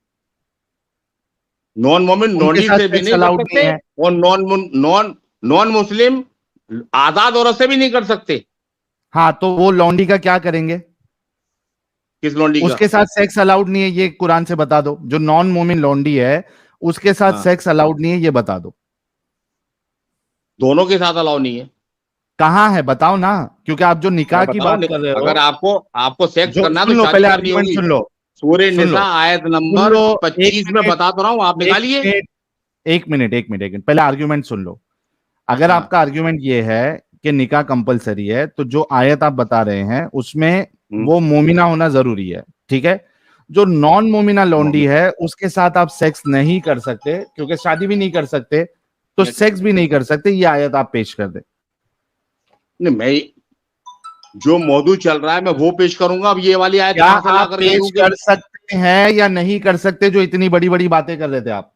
Speaker 2: नॉन मोमिन
Speaker 3: उनके
Speaker 2: नॉन्डी
Speaker 3: साथ
Speaker 2: से भी
Speaker 3: सेक्स
Speaker 2: नहीं कर
Speaker 3: अलाउड नहीं
Speaker 2: सकते।
Speaker 3: है।
Speaker 2: और नॉन नॉन नॉन मुस्लिम आजाद औरत से भी नहीं कर सकते।
Speaker 3: हाँ, तो वो लौंडी का क्या करेंगे?
Speaker 2: किस लौंडी का?
Speaker 3: उसके साथ सेक्स अलाउड नहीं है, ये कुरान से बता दो। जो नॉन मोमिन लौंडी है उसके साथ
Speaker 2: हाँ,
Speaker 3: सेक्स अलाउड नहीं है, ये बता दो।
Speaker 2: दोनों के साथ अलाउ नहीं है।
Speaker 3: कहाँ है बताओ ना, क्योंकि आप जो
Speaker 2: मैं
Speaker 3: निकाह की
Speaker 2: बताऊं,
Speaker 3: बात कर रहे
Speaker 2: अगर
Speaker 3: हो,
Speaker 2: आपको आपको सेक्स
Speaker 3: जो
Speaker 2: करना है तो
Speaker 3: सुन लो,
Speaker 2: शादी
Speaker 3: पहले
Speaker 2: करनी
Speaker 3: आर्ग्यूमेंट
Speaker 2: होगी।
Speaker 3: सुन लो,
Speaker 2: सूर्य
Speaker 3: सुन लो,
Speaker 2: निसा आयत
Speaker 3: सुन
Speaker 2: नंबर
Speaker 3: लो। एक
Speaker 2: 25 में
Speaker 3: मिनट,
Speaker 2: बता तो रहा हूं, आप
Speaker 3: एक
Speaker 2: निकालिए।
Speaker 3: मिनट, एक मिनट, एक मिनट, एक मिनट, पहले आर्ग्यूमेंट सुन लो। अगर
Speaker 2: हाँ।
Speaker 3: आपका आर्ग्यूमेंट ये है कि निकाह कंपलसरी है, तो जो आयत आप बता रहे हैं उसमें
Speaker 2: हम्म,
Speaker 3: वो मोमिना होना जरूरी है, ठीक है। जो नॉन मोमिना लौंडी
Speaker 2: मोमिन।
Speaker 3: है उसके साथ आप सेक्स नहीं कर सकते, क्योंकि शादी भी नहीं कर सकते, तो सेक्स भी नहीं कर सकते, ये आयत आप पेश कर दे।
Speaker 2: नहीं, मैं जो मौजूद चल रहा है मैं वो पेश करूंगा। अब ये वाली आयत
Speaker 3: क्या
Speaker 2: कहां से ला
Speaker 3: आप
Speaker 2: करके
Speaker 3: पेश
Speaker 2: दूं कि
Speaker 3: कर सकते हैं या नहीं कर सकते, जो इतनी बड़ी बड़ी बातें कर रहे थे आप?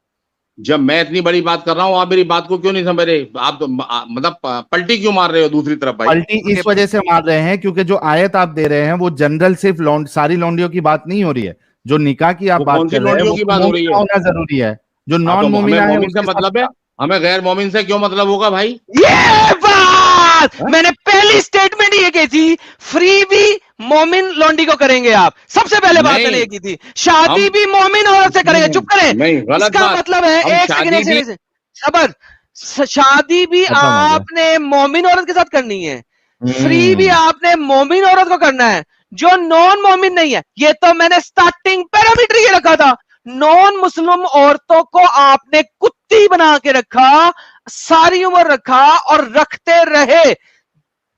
Speaker 2: जब मैं इतनी बड़ी बात कर रहा हूं, आप मेरी बात को क्यों नहीं समझ रहे? आप तो मतलब पलटी क्यों मार रहे हो दूसरी तरफ भाई?
Speaker 3: पलटी इस वजह से मार रहे हैं क्योंकि जो आयत आप दे रहे हैं वो जनरल सिर्फ सारी लौंडियों की बात नहीं हो रही है। जो निकाह की आप
Speaker 2: वो
Speaker 3: बात
Speaker 2: कौन सी
Speaker 3: कर रहे हैं
Speaker 2: लौंडियों
Speaker 3: वो
Speaker 2: की
Speaker 3: तो
Speaker 2: बात हो रही
Speaker 3: मोमिना
Speaker 2: है?
Speaker 3: होना जरूरी है। जो
Speaker 2: हाँ,
Speaker 3: नॉन
Speaker 2: तो हमें
Speaker 3: मोमिना है
Speaker 2: मोमिन से
Speaker 3: उसके
Speaker 2: मतलब है,
Speaker 3: साथ
Speaker 2: हमें गैर मोमिन से क्यों मतलब होगा भाई?
Speaker 1: ये बात
Speaker 2: हाँ?
Speaker 1: मैंने पहली स्टेटमेंट ये की थी, फ्री भी मोमिन लौंडी को करेंगे आप। सबसे पहले बात मैंने
Speaker 2: नहीं,
Speaker 1: ये की थी, शादी
Speaker 2: हम
Speaker 1: भी मोमिन औरत से करेंगे। चुप करें,
Speaker 2: नहीं, गलत
Speaker 1: इसका
Speaker 2: बात।
Speaker 1: मतलब है,
Speaker 2: हम
Speaker 1: एक सेकंड,
Speaker 2: शादी
Speaker 1: एक
Speaker 2: भी
Speaker 1: सेकंड, सबर। शादी भी
Speaker 3: खत्म हो गया।
Speaker 1: आपने मोमिन औरत के साथ करनी है, फ्री भी
Speaker 3: हम्म।
Speaker 1: आपने मोमिन औरत को करना है। जो नॉन मोमिन नहीं है, ये तो मैंने स्टार्टिंग पैरामीटर ये रखा था, नॉन मुस्लिम औरतों को आपने कुत्ती बना के रखा, सारी उम्र रखा और रखते रहे।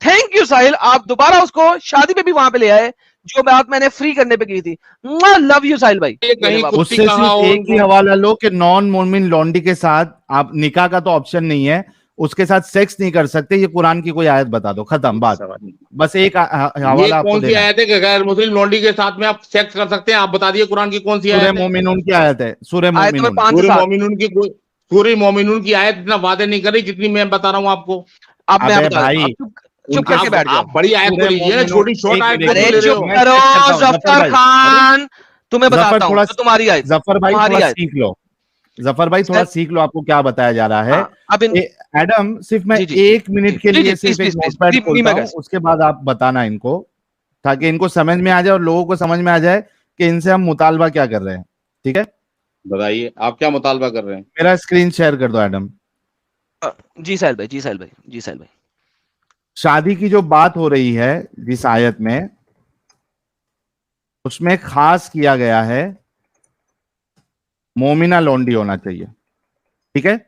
Speaker 1: थैंक यू साहिल, आप दोबारा उसको शादी पे भी वहां पे ले आए, जो बात मैंने फ्री करने पे की थी। लव यू साहिल भाई।
Speaker 2: ये कहीं कुत्ती
Speaker 3: उससे
Speaker 2: कहाँ
Speaker 3: सिर्फ
Speaker 2: हो
Speaker 3: एक ही
Speaker 2: उनको?
Speaker 3: हवाला लो कि नॉन मोमिन लौंडी के साथ आप निकाह का तो ऑप्शन नहीं है, उसके साथ सेक्स नहीं कर सकते, ये कुरान की कोई आयत बता दो, खत्म बात। बस एक
Speaker 2: ये
Speaker 3: हवाला आपको
Speaker 2: कौन सी
Speaker 3: देना है।
Speaker 2: आयत है कि गैर मुस्लिम लौंडी के साथ में आप सेक्स कर सकते हैं? आप बता दिए कुरान की कौन सी
Speaker 3: सूरह
Speaker 2: आयत है?
Speaker 3: मोमिनून की आयत है, सूरह
Speaker 1: आयतों में
Speaker 3: मोमिनून।
Speaker 1: 5 से
Speaker 2: सूरह
Speaker 1: 7।
Speaker 2: मोमिनून की सूरह मोमिनून की आयत इतना वादे नहीं कर रही जितनी मैं बता रहा हूँ आपको।
Speaker 1: अब मैं
Speaker 3: अबे
Speaker 1: बता देता हूं,
Speaker 3: भाई,
Speaker 1: अब चुप चुप
Speaker 3: उनके
Speaker 1: करके बैठ जाओ।
Speaker 2: आप बड़ी आयत को
Speaker 3: सूरह
Speaker 2: लीजिए ना,
Speaker 3: मोमिनून,
Speaker 2: छोटी शॉर्ट
Speaker 3: एक
Speaker 2: आयत
Speaker 3: मिनट,
Speaker 2: को
Speaker 3: एक
Speaker 1: अरे
Speaker 2: क्यों
Speaker 3: मिनट,
Speaker 2: ले रहे
Speaker 1: चुप
Speaker 2: हो?
Speaker 3: मैं
Speaker 1: करो
Speaker 3: चेक करता हूँ, जफर
Speaker 1: जफर
Speaker 3: भाई।
Speaker 2: अरे,
Speaker 1: खान, तुम्हें बताता हूं, तो तुम्हारी आयत,
Speaker 3: जफर भाई थोड़ा
Speaker 1: तुम्हारी आयत
Speaker 3: सीख लो। जफर भाई थोड़ा
Speaker 1: सर।
Speaker 3: सीख लो, आपको क्या बताया जा रहा है।
Speaker 1: हाँ, अब इन
Speaker 3: एडम, सिर्फ मैं
Speaker 1: जी जी जी
Speaker 3: एक
Speaker 1: जी
Speaker 3: मिनट के
Speaker 1: जी जी,
Speaker 3: लिए
Speaker 1: प्लीज
Speaker 3: सिर्फ एक
Speaker 1: प्लीज प्लीज,
Speaker 3: नोटपैड
Speaker 1: बी
Speaker 3: खोलता
Speaker 1: माय
Speaker 3: हूँ,
Speaker 1: गेस्ट।
Speaker 3: उसके बाद आप बताना इनको, ताकि इनको समझ में आ जाए और लोगों को समझ में आ जाए कि इनसे हम मुतालबा क्या कर रहे हैं, ठीक है।
Speaker 2: बताइए आप क्या मुतालबा कर रहे हैं?
Speaker 3: मेरा स्क्रीन शेयर कर दो एडम।
Speaker 1: जी साहिल भाई, जी साहिल भाई, जी साहिल भाई।
Speaker 3: शादी की जो बात हो रही है जिस आयत में, उसमें खास किया गया है मोमिना लौंडी होना चाहिए, ठीक है।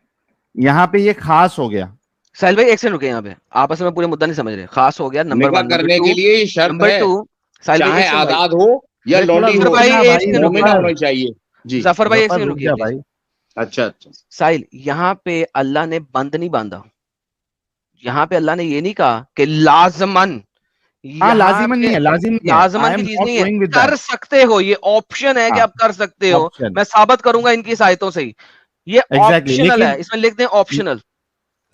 Speaker 3: यहां पे ये खास हो गया।
Speaker 1: साहिल भाई एक सेकंड रुके, यहाँ पे आपस में पूरे मुद्दा नहीं समझ रहे। खास हो गया, नंबर
Speaker 2: निकाह
Speaker 1: 1, नंबर
Speaker 2: करने
Speaker 1: 2,
Speaker 2: के लिए ये शर्त
Speaker 1: नंबर
Speaker 2: है,
Speaker 1: 2। साहिल भाई
Speaker 2: चाहे
Speaker 1: एक सेकंड भाई,
Speaker 2: आजाद हो या
Speaker 3: अरे थोड़ा
Speaker 2: लौंडी
Speaker 1: जफर
Speaker 2: हो,
Speaker 1: भाई
Speaker 3: रुकना
Speaker 1: एक
Speaker 3: भाई,
Speaker 1: सेकंड रुकिए,
Speaker 2: मोमिना
Speaker 3: जफर,
Speaker 2: होनी चाहिए। जी।
Speaker 1: जफर भाई एक
Speaker 3: जफर
Speaker 1: सेकंड
Speaker 3: रुक
Speaker 1: रुकिए
Speaker 3: जा
Speaker 1: प्लीज।
Speaker 3: भाई।
Speaker 2: अच्छा अच्छा।
Speaker 1: साहिल, यहाँ पे अल्लाह ने बंद नहीं बांधा, यहाँ पे अल्लाह ने ये नहीं कहा कि लाजमन,
Speaker 3: हाँ,
Speaker 1: यहाँ
Speaker 3: लाजिमन नहीं
Speaker 1: पे
Speaker 3: है, लाजिम नहीं है, आई
Speaker 1: लाजमन
Speaker 3: एम
Speaker 1: की चीज
Speaker 3: नॉट
Speaker 1: नहीं है,
Speaker 3: गोइंग विद दैट।
Speaker 1: कर सकते हो, ये ऑप्शन है कि
Speaker 3: हाँ,
Speaker 1: आप कर सकते हो।
Speaker 3: ऑप्शन,
Speaker 1: मैं साबित करूंगा इनकी साइतों से ही, ये
Speaker 3: एग्जैक्टली,
Speaker 1: ऑप्शनल है,
Speaker 3: लेकिन
Speaker 1: इसमें लिख दें ऑप्शनल।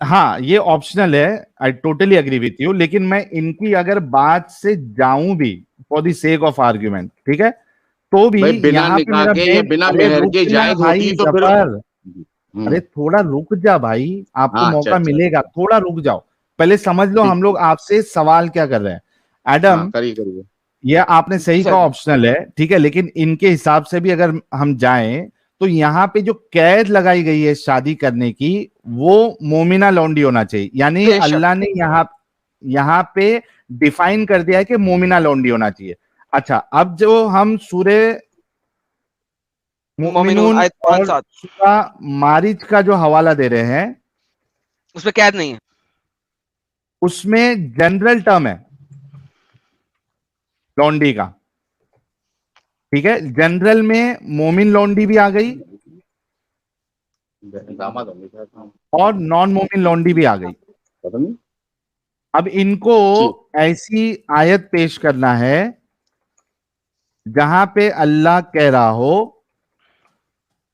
Speaker 3: हाँ, ये ऑप्शनल है, I totally agree with you, लेकिन मैं इनकी अगर बात से जाऊं भी, for the sake of argument, ठीक है, तो भी
Speaker 2: भाई बिना
Speaker 3: यहाँ पे
Speaker 2: निकाह
Speaker 3: मेरा
Speaker 2: के या
Speaker 3: मेन,
Speaker 2: बिना
Speaker 3: अरे
Speaker 2: मेहर के
Speaker 3: रुकना
Speaker 2: जायज होती
Speaker 3: भाई
Speaker 2: तो फिर।
Speaker 3: जफर, अरे थोड़ा रुक जा भाई, आपको
Speaker 2: हाँ, अच्छा
Speaker 3: मौका
Speaker 2: अच्छा।
Speaker 3: मिलेगा, थोड़ा रुक जाओ। पहले समझ लो
Speaker 2: ठीक
Speaker 3: हम
Speaker 2: ठीक।
Speaker 3: लोग आपसे सवाल क्या कर रहे हैं।
Speaker 2: हाँ,
Speaker 3: एडम,
Speaker 2: करिए करिए।
Speaker 3: ये आपने सही
Speaker 1: सर
Speaker 3: कहा, ऑप्शनल है, ठीक है, लेकिन इनके हिसाब से भी अगर हम जाएं तो यहाँ पे जो कैद लगाई गई है शादी करने की, वो मोमिना लौंडी होना चाहिए, यानी
Speaker 1: बेशक,
Speaker 3: अल्लाह ने यहाँ यहाँ पे डिफाइन कर दिया है कि मोमिना लौंडी होना चाहिए। अच्छा, अब जो हम सूरे
Speaker 1: मोमिनून
Speaker 3: मोमिनून
Speaker 1: आयत 5
Speaker 3: और
Speaker 1: 7,
Speaker 3: सूरा मारिज का जो हवाला दे रहे हैं,
Speaker 1: उसमें कैद नहीं है।
Speaker 3: उसमें जनरल टर्म है लौंडी का, ठीक है। जनरल में मोमिन लौंडी भी आ गई
Speaker 2: दामाद होंगे शायद, हाँ।
Speaker 3: और नॉन मोमिन लौंडी भी आ गई।
Speaker 2: पता नहीं।
Speaker 3: अब इनको
Speaker 2: जी।
Speaker 3: ऐसी आयत पेश करना है जहां पे अल्लाह कह रहा हो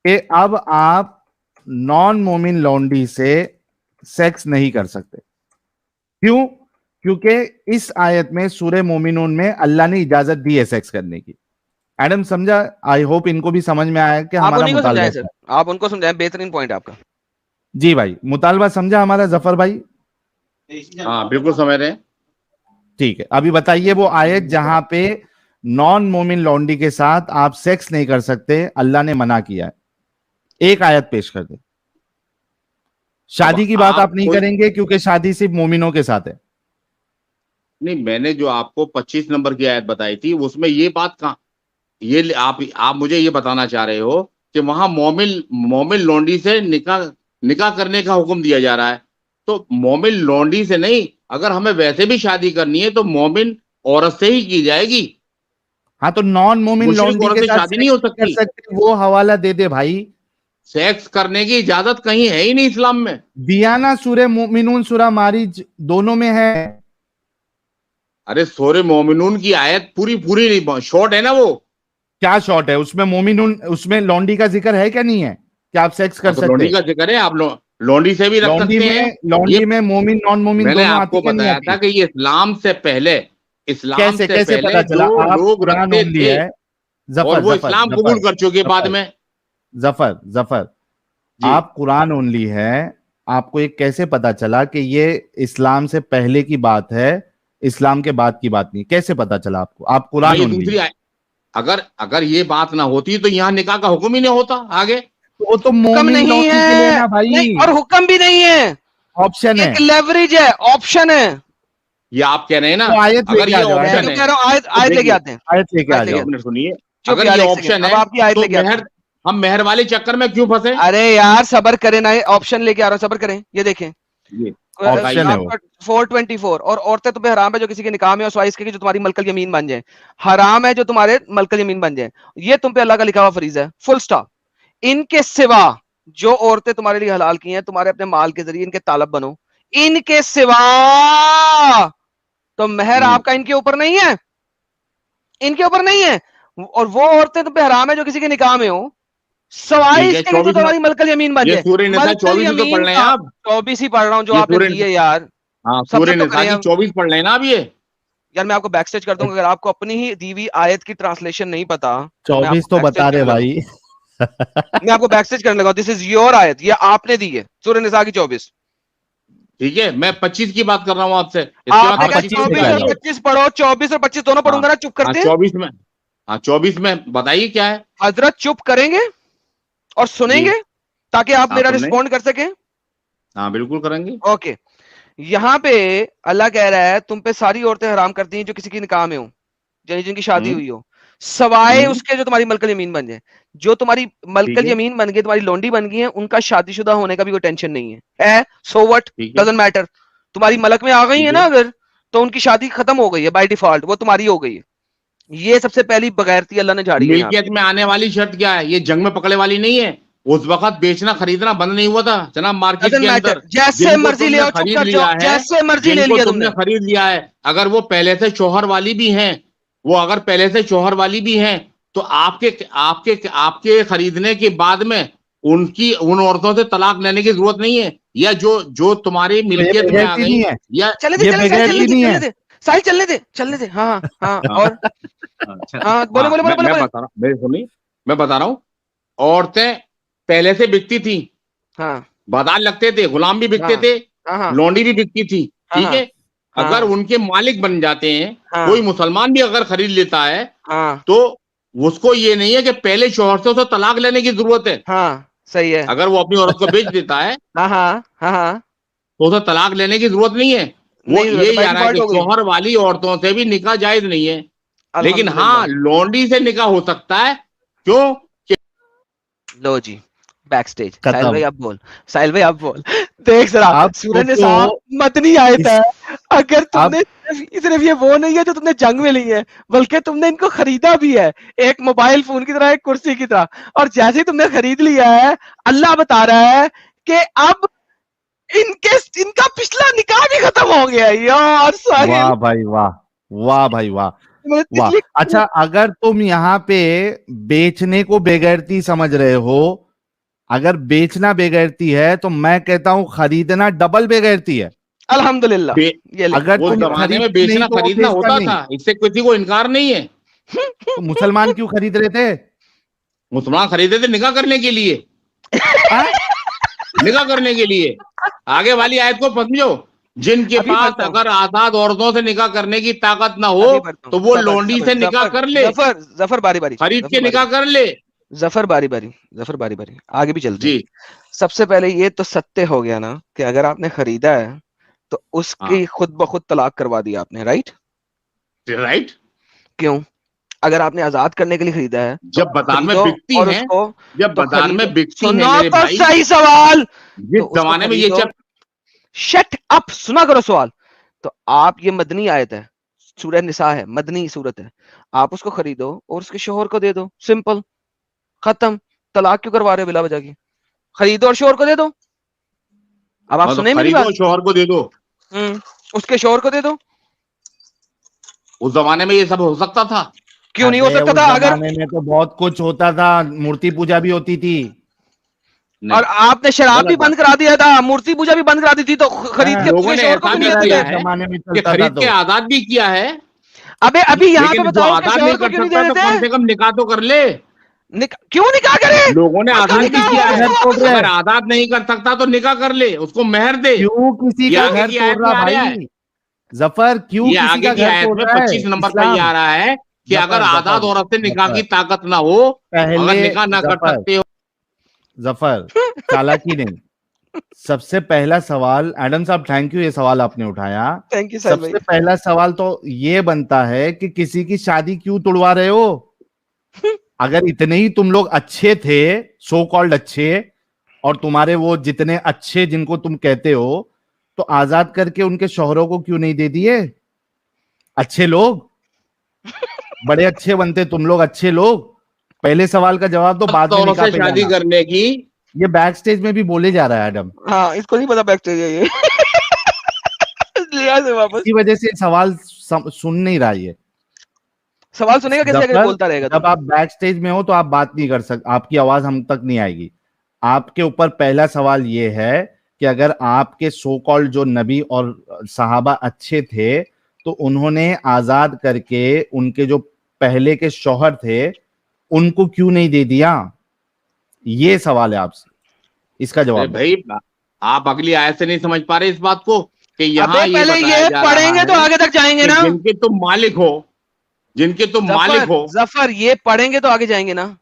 Speaker 3: कि अब आप नॉन मोमिन लौंडी से सेक्स नहीं कर सकते। क्यों? क्योंकि इस आयत में सूरह मोमिनून में अल्लाह ने इजाजत दी है सेक्स करने की। एडम समझा? आई होप इनको भी समझ में आया कि
Speaker 1: आप
Speaker 3: हमारा
Speaker 1: उन्हीं को
Speaker 3: मुतालबा
Speaker 1: समझाएं
Speaker 3: क्या
Speaker 1: सर,
Speaker 3: है।
Speaker 1: आप उनको समझाएं, बेहतरीन पॉइंट आपका।
Speaker 3: जी भाई, मुतालबा समझा हमारा जफर भाई?
Speaker 2: हाँ बिल्कुल समझ रहे हैं।
Speaker 3: ठीक है, अभी बताइए वो आयत जहां पे नॉन मोमिन लौंडी के साथ आप सेक्स नहीं कर सकते, अल्लाह ने मना किया है। एक आयत पेश कर दे। शादी की बात आप नहीं करेंगे क्योंकि शादी सिर्फ मोमिनों के साथ है।
Speaker 2: नहीं, मैंने जो आपको 25 नंबर की आयत बताई थी उसमें ये बात कहाँ, ये आप मुझे ये बताना चाह रहे हो कि वहां मोमिन मोमिन लौंडी से निकाह करने का हुक्म दिया जा रहा है। तो मोमिन लौंडी से नहीं, अगर हमें वैसे भी शादी करनी है तो मोमिन औरत से ही की जाएगी।
Speaker 3: हाँ, तो नॉन मोमिन
Speaker 2: मुशरिक
Speaker 3: लौंडी
Speaker 2: औरत
Speaker 3: के
Speaker 2: से
Speaker 3: साथ
Speaker 2: शादी नहीं
Speaker 3: सेक्स
Speaker 2: हो
Speaker 3: नहीं कर
Speaker 2: सकती।
Speaker 3: सकते, वो हवाला दे दे भाई।
Speaker 2: सेक्स करने की इजाजत कहीं है ही नहीं इस्लाम में।
Speaker 3: दिया ना, सूरह मोमिनून सूरह मारिज दोनों में है।
Speaker 2: अरे सूरह मोमिनून की आयत पूरी पूरी नहीं, शॉर्ट है ना वो।
Speaker 3: क्या शॉर्ट है उसमें? मोमिनून, उसमें लौंडी का जिक्र है क्या नहीं है कि आप सेक्स कर
Speaker 2: हाँ, तो
Speaker 3: सकते?
Speaker 2: लौंडी का जिक्र है, आप लौंडी से भी रख
Speaker 3: लौंडी
Speaker 2: सकते हैं।
Speaker 3: में, लौंडी
Speaker 2: ये
Speaker 3: में मोमिन नॉन मोमिन
Speaker 2: मैंने
Speaker 3: दोनों आती
Speaker 2: आपको
Speaker 3: क्या नहीं
Speaker 2: बताया था
Speaker 3: आती?
Speaker 2: कि ये इस्लाम
Speaker 3: कैसे
Speaker 2: से
Speaker 3: कैसे
Speaker 2: पहले
Speaker 3: पता चला
Speaker 2: जो
Speaker 3: आप
Speaker 2: लोग
Speaker 3: कुरान
Speaker 2: रखते
Speaker 3: ओनली
Speaker 2: थे
Speaker 3: है?
Speaker 2: और
Speaker 3: जफर
Speaker 2: वो
Speaker 3: जफर
Speaker 2: इस्लाम कबूल
Speaker 3: जफर
Speaker 2: कर चुके बाद
Speaker 3: जफर
Speaker 2: में।
Speaker 3: जफर जफर
Speaker 2: जी,
Speaker 3: आप कुरान ओनली है, आपको ये कैसे पता चला कि ये इस्लाम से पहले की बात है, इस्लाम के बाद की बात नहीं? कैसे पता चला आपको? आप
Speaker 2: भाई
Speaker 3: कुरान
Speaker 2: ये
Speaker 3: ओनली।
Speaker 2: दूसरी अगर अगर ये बात ना होती तो यहाँ निकाह का हुक्म ही नहीं होता आगे।
Speaker 3: वो तो
Speaker 1: हुक्म
Speaker 3: मोमिन
Speaker 1: नहीं
Speaker 3: लौंडी के लिए
Speaker 1: है,
Speaker 3: ना
Speaker 1: नहीं,
Speaker 3: भाई,
Speaker 1: और हुक्म भी नहीं है,
Speaker 3: ऑप्शन है।
Speaker 1: एक लेवरेज है, ऑप्शन है।
Speaker 2: ये आप कह रहे हैं ना,
Speaker 3: तो आयत
Speaker 2: अगर
Speaker 3: लेके
Speaker 2: ये
Speaker 3: आ जाओ,
Speaker 1: मैं
Speaker 3: आयत
Speaker 2: ऑप्शन
Speaker 1: तो
Speaker 2: है
Speaker 1: कह रहा हूँ आयत
Speaker 2: तो
Speaker 1: आयत लेके
Speaker 2: देखिए,
Speaker 1: आते हैं,
Speaker 3: आयत लेके आ
Speaker 1: आयत लेके
Speaker 3: जाओ।
Speaker 2: एक मिनट सुनिए।
Speaker 1: चुप
Speaker 2: अगर
Speaker 1: यार,
Speaker 2: ये
Speaker 1: एक सेकंड,
Speaker 2: ऑप्शन
Speaker 1: अब
Speaker 2: है
Speaker 1: आपकी आयत
Speaker 2: तो
Speaker 1: लेके आते हैं।
Speaker 2: हम मेहर वाले चक्कर में क्यों फंसे?
Speaker 1: अरे यार सबर करें ना, ऑप्शन लेके आ रहा हूँ, सबर करें। ये देखें,
Speaker 2: ये
Speaker 3: ऑप्शन है वो।
Speaker 1: आपका 424, और औरतें तुम्हें हराम है जो किसी के निकाह में हो स्वाइस के, जो तुम्हारी मलकल यमीन बन जाए। हराम है जो तुम्हारे मलकल यमीन बन जाए, ये तुम पे अल्लाह का लिखा हुआ फरीज है, फुल स्टॉप। इनके सिवा जो औरतें तुम्हारे लिए हलाल की हैं, तुम्हारे अपने माल के जरिए इनके तालब बनो। इनके सिवा तो मेहर आपका इनके ऊपर नहीं है, इनके ऊपर नहीं है। और वो औरतें तुम पे हराम है जो किसी के निकाह में हो सवाई
Speaker 2: ठीक है।
Speaker 1: इसके कि जो
Speaker 2: 24 में
Speaker 1: तुम्हारी मलकल यमीन बन
Speaker 2: ये
Speaker 1: जाए।
Speaker 2: सूर्य निसा
Speaker 1: मलकल
Speaker 2: 24 ही तो पढ़
Speaker 1: यमीन
Speaker 2: रहे हैं
Speaker 1: का
Speaker 2: आप।
Speaker 1: 24 ही पढ़ रहा हूं जो
Speaker 2: ये
Speaker 1: आपने
Speaker 2: सूर्य
Speaker 1: दी है यार,
Speaker 2: हाँ,
Speaker 1: सबर
Speaker 2: सूर्य
Speaker 1: तो
Speaker 2: निसा
Speaker 1: करें
Speaker 2: की
Speaker 1: हम।
Speaker 2: 24 पढ़ रहे हैं ना आप ये।
Speaker 1: यार मैं आपको बैक स्टेज कर दूंगा, अगर आपको अपनी ही दी हुई आयत की ट्रांसलेशन नहीं पता तो मैं
Speaker 3: 24
Speaker 1: आपको
Speaker 3: तो
Speaker 1: बैक स्टेज
Speaker 3: बता रहे
Speaker 1: करने लगा,
Speaker 3: भाई।
Speaker 1: मैं आपको बैक स्टेज करने लगा। दिस इज योर आयत, ये आपने दी है, सूरह निसा की 24।
Speaker 2: ठीक है, मैं 25 की बात कर रहा हूँ आपसे, इसके बाद
Speaker 1: आपने
Speaker 3: आप
Speaker 1: कहा
Speaker 2: 25 में
Speaker 3: 25
Speaker 2: पे
Speaker 1: चौबीस
Speaker 2: आ
Speaker 3: लेके आ
Speaker 1: और
Speaker 3: जाओ।
Speaker 2: जाओ।
Speaker 1: 25 पढ़ो, 24 और 25 दोनों
Speaker 2: हाँ
Speaker 1: पढ़ूंगा ना, चुप
Speaker 2: हाँ
Speaker 1: करते हैं।
Speaker 2: 24 में, हाँ 24 में बताइए क्या है।
Speaker 1: हजरत चुप करेंगे और
Speaker 2: जी,
Speaker 1: सुनेंगे ताकि आप
Speaker 2: हाँ
Speaker 1: मेरा
Speaker 2: सुन लें।
Speaker 1: रिस्पॉन्ड कर सकें।
Speaker 2: हाँ बिल्कुल करेंगे।
Speaker 1: ओके, यहां पे अल्लाह कह रहा है तुम पे सारी औरतें हराम कर दी हैं जो किसी की निकाह में हो, यानी जिनकी शादी
Speaker 2: हम्म
Speaker 1: हुई हो, सवाए
Speaker 2: हम्म
Speaker 1: उसके जो तुम्हारी मलकल यमीन बन जाए। जो तुम्हारी
Speaker 2: ठीक
Speaker 1: मलकल
Speaker 2: है
Speaker 1: यमीन बन गई, तुम्हारी लोंडी बन गई है, उनका शादीशुदा होने का भी कोई टेंशन नहीं है सो व्हाट,
Speaker 2: ठीक है
Speaker 1: डजंट मैटर। तुम्हारी मलक में आ गई है
Speaker 2: ठीक
Speaker 1: ना
Speaker 2: है।
Speaker 1: अगर, तो उनकी शादी खत्म हो गई है बाय डिफॉल्ट, वो तुम्हारी हो गई है। ये सबसे पहली बगैरती अल्लाह ने झाड़ी है यहाँ
Speaker 2: मिल्कियत
Speaker 1: पे।
Speaker 2: में आने वाली शर्त क्या है? ये जंग में पकड़े वाली नहीं है। उस वक्त बेचना खरीदना बंद नहीं हुआ था जनाब मार्केट
Speaker 1: डजंट
Speaker 2: के
Speaker 1: मैटर,
Speaker 2: अंदर।
Speaker 1: जैसे
Speaker 2: जिनको
Speaker 1: मर्जी ले
Speaker 2: तुमने
Speaker 1: आओ, चुप
Speaker 2: खरीद
Speaker 1: कर
Speaker 2: लिया
Speaker 1: जाओ,
Speaker 2: है,
Speaker 1: जैसे मर्जी ले
Speaker 2: जिनको
Speaker 1: लिया
Speaker 2: तुमने
Speaker 1: तुमने।
Speaker 2: खरीद लिया है, अगर वो पहले से शौहर वाली भी हैं, वो अगर पहले से शौहर वाली भी हैं, तो आपके आपके आपके खरीदने के बाद में उन औरतों से तलाक लेने की जरूरत नहीं है। या जो तुम्हारी
Speaker 3: तो ये
Speaker 2: मिल्कियत में आ
Speaker 3: बेगैरती
Speaker 2: गई,
Speaker 3: नहीं है,
Speaker 2: या
Speaker 1: चले दे,
Speaker 3: ये
Speaker 1: चले साहिल, चलने
Speaker 3: बेगैरती
Speaker 1: दे,
Speaker 3: नहीं
Speaker 1: चलने
Speaker 3: है।
Speaker 1: दे साहिल, चलने दे, चलने दे। हाँ हाँ,
Speaker 2: हाँ
Speaker 1: और
Speaker 2: अच्छा,
Speaker 1: हाँ, बोले
Speaker 2: हाँ
Speaker 1: बोले बोले बोले
Speaker 2: मैं
Speaker 1: बोले।
Speaker 2: बता रहा हूँ, मेरी सुनिए, मैं बता रहा हूँ। औरतें पहले से बिकती थी,
Speaker 1: हाँ
Speaker 2: बाजार लगते थे, गुलाम भी बिकते
Speaker 1: हाँ
Speaker 2: थे,
Speaker 1: हाँ हाँ
Speaker 2: लौंडी भी बिकती थी।
Speaker 1: हाँ
Speaker 2: ठीक
Speaker 1: हाँ
Speaker 2: है, अगर
Speaker 1: हाँ
Speaker 2: उनके मालिक बन जाते हैं,
Speaker 1: हाँ
Speaker 2: कोई मुसलमान भी अगर खरीद लेता है,
Speaker 1: हाँ
Speaker 2: तो उसको ये नहीं है कि पहले शौहर से उसे तलाक लेने की जरूरत है।
Speaker 1: हाँ, सही है।
Speaker 2: अगर वो अपनी औरत को बेच देता है
Speaker 1: हाँ हाँ हाँ हाँ,
Speaker 2: तो उसे तलाक लेने की जरूरत नहीं है। वो
Speaker 1: नहीं जरूरत,
Speaker 2: ये
Speaker 1: बाय
Speaker 2: जा रहा है
Speaker 1: डिफॉल्ट
Speaker 2: कि
Speaker 1: हो गई।
Speaker 2: शौहर वाली औरतों से भी निकाह जायज नहीं है। लेकिन
Speaker 1: अल्हम्दुलिल्लाह।
Speaker 2: हाँ, लौंडी से निकाह हो सकता है। क्यों?
Speaker 1: लो जी, बैक स्टेज। साहिल भाई
Speaker 3: खत्म।
Speaker 1: आप बोल, साहिल भाई आप बोल। देख जरा,
Speaker 3: आप
Speaker 1: सूरह
Speaker 3: सोचो,
Speaker 1: निसा मदनी आयत
Speaker 3: इस
Speaker 1: है। अगर
Speaker 3: आप
Speaker 1: तुमने सिर्फ ये वो नहीं है जो तुमने जंग में ली है, बल्कि तुमने इनको खरीदा भी है, एक मोबाइल फोन की तरह, एक कुर्सी की तरह। और जैसे ही तुमने खरीद लिया है, अल्लाह बता रहा है कि अब इनके इनका पिछला निकाह भी खत्म हो गया है। यार साहिल,
Speaker 3: वाह भाई वाह, वाह भाई वाह,
Speaker 1: मैंने
Speaker 3: वाह।
Speaker 1: इसलिए
Speaker 3: अच्छा, अगर तुम यहाँ पे बेचने को बेगैरती समझ रहे हो, अगर बेचना बेगैरती है, तो मैं कहता हूं खरीदना डबल बेगैरती है।
Speaker 1: अल्हम्दुलिल्लाह,
Speaker 2: बे-
Speaker 1: ये ले।
Speaker 3: अगर
Speaker 2: उस
Speaker 3: तुम
Speaker 2: जमाने में
Speaker 3: खरीदते नहीं
Speaker 2: बेचना
Speaker 3: तो वो
Speaker 2: खरीदना
Speaker 3: बेचता
Speaker 2: होता
Speaker 3: नहीं।
Speaker 2: था, इससे किसी को इनकार नहीं है।
Speaker 3: तो मुसलमान क्यों खरीद रहे थे?
Speaker 2: मुसलमान खरीदे थे निकाह करने के लिए,
Speaker 3: आ?
Speaker 2: निकाह करने के लिए। आगे वाली आयत को समझो, जिनके
Speaker 1: अभी
Speaker 2: पास
Speaker 1: बढ़ता हूँ,
Speaker 2: अगर आजाद औरतों से निकाह करने की ताकत ना हो
Speaker 1: अभी बढ़ता हूँ।
Speaker 2: तो वो
Speaker 1: सबर,
Speaker 2: लौंडी
Speaker 1: सबर,
Speaker 2: से निकाह
Speaker 1: जफर,
Speaker 2: कर ले,
Speaker 1: जफर, जफर बारी बारी,
Speaker 2: खरीद
Speaker 1: जफर
Speaker 2: के
Speaker 1: बारी
Speaker 2: निकाह
Speaker 1: बारी,
Speaker 2: कर ले।
Speaker 1: जफर बारी बारी, जफर बारी बारी, आगे भी चलते हैं।
Speaker 2: जी
Speaker 1: सबसे पहले ये तो सत्य हो गया ना कि अगर आपने खरीदा है तो उसकी
Speaker 2: हाँ,
Speaker 1: खुद ब खुद तलाक करवा दी आपने, राइट?
Speaker 2: राइट।
Speaker 1: क्यों? अगर आपने आजाद करने के लिए खरीदा है तो
Speaker 2: जब बाजार में
Speaker 1: खरीदो
Speaker 2: बिकती
Speaker 1: और
Speaker 2: हैं,
Speaker 1: उसको,
Speaker 2: जब
Speaker 1: तो
Speaker 2: बाजार में
Speaker 1: खरीदो,
Speaker 2: बिकती हैं
Speaker 1: सुनो
Speaker 2: मेरे
Speaker 1: तो
Speaker 2: भाई,
Speaker 1: सही सवाल,
Speaker 2: जिस
Speaker 1: तो उसको
Speaker 2: जमाने में ये
Speaker 1: खरीदो।
Speaker 2: जब
Speaker 1: शट अप, सुना करो सवाल। तो आप, ये मदनी आयत है, सूरह निसा है, मदनी सूरत है, आप उसको खरीदो और उसके शोहर को दे दो, सिंपल, खत्म। तलाक क्यों करवा रहे हो बिला वजह की? खरीदो और शोहर को दे दो। अब आप
Speaker 2: मतलब
Speaker 1: सुने मेरी बात?
Speaker 2: खरीदो शोहर को दे दो।
Speaker 1: उसके शोहर को दे दो।
Speaker 2: उस जमाने में ये सब हो सकता था?
Speaker 1: क्यों नहीं हो
Speaker 3: अबे
Speaker 1: सकता
Speaker 3: उस
Speaker 1: था? अगर,
Speaker 3: जमाने में तो बहुत कुछ होता था, मूर्ति पूजा भी होती थी।
Speaker 2: नहीं,
Speaker 1: और आपने शराब भी
Speaker 2: गलत बात।
Speaker 1: बंद करा दिया था, मूर्ति पूजा भी बंद करा दी थी, तो खरीद के
Speaker 2: लोगों
Speaker 1: उसके
Speaker 2: ने
Speaker 1: शोहर को
Speaker 2: ऐसा
Speaker 1: भी
Speaker 2: भी
Speaker 1: नहीं देते
Speaker 2: किया
Speaker 1: थे?
Speaker 3: उस
Speaker 2: है
Speaker 3: जमाने में
Speaker 2: कि
Speaker 3: चलता था
Speaker 2: खरीद के
Speaker 3: तो।
Speaker 2: आजाद भी किया है,
Speaker 1: अबे अभी यहाँ पे
Speaker 2: लेकिन जो
Speaker 1: बताओ कि
Speaker 2: आजाद
Speaker 1: शोहर
Speaker 2: नहीं
Speaker 1: को
Speaker 2: कर
Speaker 1: क्यों नहीं
Speaker 2: सकता
Speaker 1: दे
Speaker 2: तो कम
Speaker 1: देते?
Speaker 2: से कम निकाह तो कर ले।
Speaker 1: क्यों निकाह करे?
Speaker 2: लोगों ने
Speaker 1: उसका
Speaker 2: आजाद भी
Speaker 1: निकाह
Speaker 2: किया
Speaker 1: हो,
Speaker 2: है,
Speaker 3: घर
Speaker 1: उसको
Speaker 3: तोड़
Speaker 1: वापस
Speaker 3: रहे
Speaker 2: अगर
Speaker 3: हैं।
Speaker 2: आजाद नहीं कर सकता तो निकाह कर ले, उसको मेहर दे।
Speaker 3: क्यों किसी
Speaker 2: ये
Speaker 3: का
Speaker 2: आगे
Speaker 3: घर
Speaker 2: की
Speaker 3: तोड़
Speaker 2: आयत
Speaker 3: रहा
Speaker 2: में आ रहा है,
Speaker 3: भाई? जफर क्यों
Speaker 2: ये
Speaker 3: किसी
Speaker 2: आगे
Speaker 3: का
Speaker 2: की
Speaker 3: घर
Speaker 2: आयत
Speaker 3: तोड़
Speaker 2: में
Speaker 3: रहा है?
Speaker 2: 25 नंबर पर ये
Speaker 3: इस्लाम।
Speaker 2: आ रहा है कि अगर
Speaker 3: जफर
Speaker 2: आजाद
Speaker 3: जफर
Speaker 2: औरत से निकाह की
Speaker 3: जफर
Speaker 2: ताकत ना हो, अगर
Speaker 3: पहले
Speaker 2: निकाह ना कर
Speaker 3: जफर
Speaker 2: सकते हो।
Speaker 3: जफर चालाकी नहीं। सबसे पहला सवाल, एडम साहब थैंक यू, ये सवाल आपने उठाया।
Speaker 1: थैंक यू साहिल भाई।
Speaker 3: सबसे पहला सवाल तो ये बनता है कि किसी की शादी क्यों तुड़वा रहे हो? अगर इतने ही तुम लोग अच्छे थे, सो कॉल्ड अच्छे, और तुम्हारे वो जितने अच्छे जिनको तुम कहते हो, तो आजाद करके उनके शौहरों को क्यों नहीं दे दिए? अच्छे लोग, बड़े अच्छे बनते तुम लोग, अच्छे लोग। पहले सवाल का जवाब दो, बाद में
Speaker 2: औरत
Speaker 3: निकाह
Speaker 2: से
Speaker 3: पे
Speaker 2: शादी
Speaker 3: जाना।
Speaker 2: करने की,
Speaker 3: ये बैक स्टेज में भी बोले जा रहा है एडम,
Speaker 1: हाँ, इसको नहीं पता बैक चाहिए ये। लिया से वापस
Speaker 3: इसी वजह से सवाल सुन नहीं रहा ये।
Speaker 1: सवाल सुनेगा कैसे अगर
Speaker 3: जफर,
Speaker 1: बोलता रहेगा तो?
Speaker 3: जब आप बैक स्टेज में हो तो आप बात नहीं कर सकते, आपकी आवाज हम तक नहीं आएगी। आपके ऊपर पहला सवाल ये है कि अगर आपके सो कॉल्ड जो नबी और सहाबा अच्छे थे, तो उन्होंने आजाद करके उनके जो पहले के शौहर थे उनको क्यों नहीं दे दिया? ये सवाल है आपसे, इसका
Speaker 2: अरे
Speaker 3: जवाब दो।
Speaker 2: भाई, आप अगली आयत से नहीं समझ पा रहे इस बात को कि यहाँ
Speaker 1: अबे
Speaker 2: ये
Speaker 1: पहले
Speaker 2: बताया
Speaker 1: ये
Speaker 2: जा रहा
Speaker 1: पढ़ेंगे तो
Speaker 2: है
Speaker 1: आगे तक जाएंगे
Speaker 2: कि
Speaker 1: ना।
Speaker 2: जिनके तुम मालिक हो, जिनके तुम मालिक
Speaker 1: जफर,
Speaker 2: हो।
Speaker 1: जफर ये पढ़ेंगे तो आगे जाएंगे ना।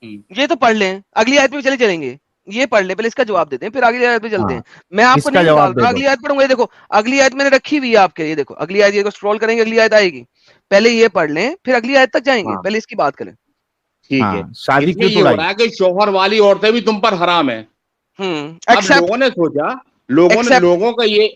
Speaker 1: ये तो पढ़ लें, अगली आयत में चले चलेंगे। ये पढ़ ले, पहले इसका जवाब देते हैं, फिर अगली आयत पे चलते
Speaker 3: हाँ,
Speaker 1: हैं। मैं आपको
Speaker 3: इसका
Speaker 1: नहीं
Speaker 3: जवाब
Speaker 1: निकाल
Speaker 3: दे
Speaker 1: रहा,
Speaker 3: दो।
Speaker 1: अगली आयत पढ़ूंगा। ये देखो, अगली आयत मैंने रखी हुई है आपके लिए, देखो अगली आयत, ये को स्क्रॉल करेंगे, अगली आयत आएगी। पहले ये पढ़ लें, फिर अगली आयत तक जाएंगे,
Speaker 2: हाँ
Speaker 1: पहले इसकी बात करें।
Speaker 2: ठीक है।
Speaker 3: हाँ, शादी
Speaker 2: इसमें
Speaker 3: क्यों
Speaker 2: ये हो
Speaker 3: तुड़ाई?
Speaker 2: रहा है कि शौहर वाली औरतें भी तुम पर हराम है। अब
Speaker 1: एक्सेप्ट,
Speaker 2: लोगों ने सोचा,
Speaker 1: एक्सेप्ट।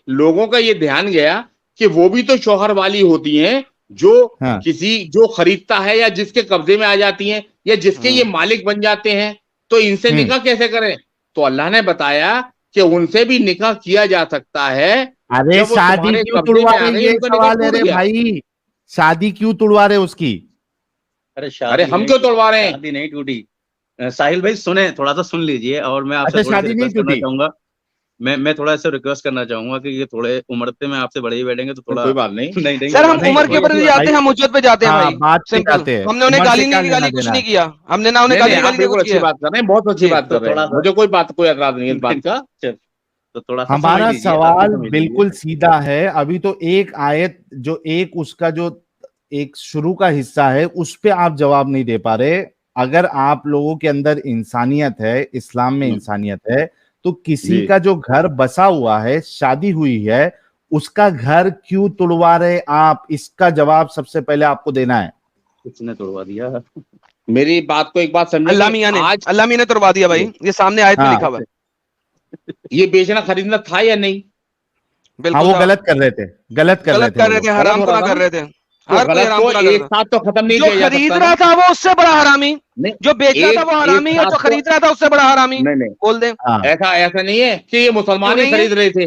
Speaker 2: लोगों का ये ध्यान गया कि वो भी तो शौहर वाली होती हैं, जो
Speaker 3: हाँ,
Speaker 2: जो खरीदता है या जिसके कब्जे में आ जाती हैं या जिसके ये मालिक बन जाते हैं, तो इनसे निकाह कैसे करें? तो अल्लाह ने बताया कि उनसे भी निकाह किया जा सकता है।
Speaker 3: अरे
Speaker 2: जब वो
Speaker 3: शादी
Speaker 2: तुम्हारे
Speaker 3: क्यों
Speaker 2: कब्जे
Speaker 3: तुड़वा
Speaker 2: में आ
Speaker 3: रहे,
Speaker 2: गई,
Speaker 3: ये
Speaker 2: उनका निकाह
Speaker 3: सवाल है
Speaker 2: टूट
Speaker 3: रे
Speaker 2: गया।
Speaker 3: भाई। शादी क्यों तुड़वा रहे उसकी?
Speaker 4: अरे
Speaker 2: अरे हम क्यों तोड़वा रहे हैं?
Speaker 4: शादी नहीं टूटी। साहिल भाई सुने, थोड़ा सा सुन लीजिए, और मैं आपसे
Speaker 3: अच्छा,
Speaker 4: थोड़ी सी
Speaker 3: शादी नहीं
Speaker 4: रिक्वेस्ट करना
Speaker 3: टूटी?
Speaker 4: चाहूंगा। मैं थोड़ा सा रिक्वेस्ट करना चाहूंगा कि ये थोड़े उम्र पे मैं आपसे बड़े ही बैठेंगे तो थोड़ा
Speaker 2: कोई बात नहीं।
Speaker 4: नहीं नहीं
Speaker 1: सर हम
Speaker 3: नहीं,
Speaker 1: उम्र के ऊपर नहीं जाते, हम उज्जत पे जाते हैं
Speaker 3: हाँ,
Speaker 1: भाई।
Speaker 3: बात पे
Speaker 1: सिंपल,
Speaker 3: जाते हैं।
Speaker 1: हमने उन्हें
Speaker 3: उम्र से
Speaker 1: गाली
Speaker 3: क्या
Speaker 1: नहीं,
Speaker 3: लेना
Speaker 1: गाली कुछ
Speaker 3: देना
Speaker 1: नहीं
Speaker 3: है?
Speaker 1: किया, हमने ना उन्हें
Speaker 2: नहीं
Speaker 1: गाली
Speaker 2: नहीं, आप
Speaker 1: गाली नहीं
Speaker 2: बिल्कुल
Speaker 1: कुछ
Speaker 2: अच्छी
Speaker 1: किया।
Speaker 2: बात कर रहे हैं, बहुत अच्छी
Speaker 4: जी,
Speaker 2: बात
Speaker 4: तो
Speaker 2: कर रहे
Speaker 4: थोड़ा
Speaker 2: हैं,
Speaker 4: सा
Speaker 2: मुझे कोई एतराज नहीं है इस बात का।
Speaker 4: तो थोड़ा सा समझ
Speaker 3: हमारा
Speaker 4: लीजिए, आप
Speaker 3: सवाल
Speaker 4: भी समझ
Speaker 3: बिल्कुल
Speaker 4: लीजिए।
Speaker 3: सीधा है। अभी तो एक आयत जो एक उसका जो एक शुरू का हिस्सा है उस पे आप जवाब नहीं दे पा रहे। अगर आप लोगों के अंदर इंसानियत है, इस्लाम में इंसानियत है, तो किसी
Speaker 2: जी।
Speaker 3: का जो घर बसा हुआ है, शादी हुई है, उसका घर क्यों तुड़वा रहे आप? इसका जवाब सबसे पहले आपको देना है।
Speaker 4: किसने तोड़वा दिया?
Speaker 2: मेरी बात को एक बात समझे
Speaker 1: अल्लाह
Speaker 2: कि
Speaker 1: मियां ने,
Speaker 2: आज
Speaker 1: अल्लाह मियां ने तुड़वा दिया भाई, ये सामने आयत में
Speaker 3: हाँ।
Speaker 1: लिखा हुआ है।
Speaker 2: ये बेचना खरीदना था या नहीं?
Speaker 3: हाँ,
Speaker 1: बिल्कुल
Speaker 3: वो
Speaker 1: था।
Speaker 3: गलत कर रहे थे, गलत कर
Speaker 1: गलत
Speaker 3: रहे थे
Speaker 1: कर
Speaker 3: वो
Speaker 1: रहे
Speaker 3: लोग।
Speaker 1: थे, हराम
Speaker 2: हो
Speaker 1: तो
Speaker 2: रहा
Speaker 1: ना
Speaker 2: था
Speaker 1: कर
Speaker 2: ना?
Speaker 1: रहे थे,
Speaker 2: तो
Speaker 1: हर कोई
Speaker 2: गलत
Speaker 1: हराम
Speaker 2: को
Speaker 1: तो ना कर
Speaker 2: एक
Speaker 1: रहा था।
Speaker 2: साथ तो खत्म नहीं
Speaker 1: जो
Speaker 2: किया जा
Speaker 1: खरीद
Speaker 2: सकता
Speaker 1: रहा
Speaker 2: ना।
Speaker 1: था वो उससे बड़ा हरामी,
Speaker 2: नहीं,
Speaker 1: जो बेच रहा था वो
Speaker 2: एक
Speaker 1: हरामी है,
Speaker 2: साथ
Speaker 1: जो
Speaker 2: तो
Speaker 1: खरीद रहा था उससे बड़ा हरामी।
Speaker 2: नहीं नहीं,
Speaker 1: बोल दे,
Speaker 3: हाँ,
Speaker 2: ऐसा नहीं है कि ये मुसलमान
Speaker 1: क्यों
Speaker 2: ही
Speaker 1: नहीं है?
Speaker 2: खरीद रहे थे।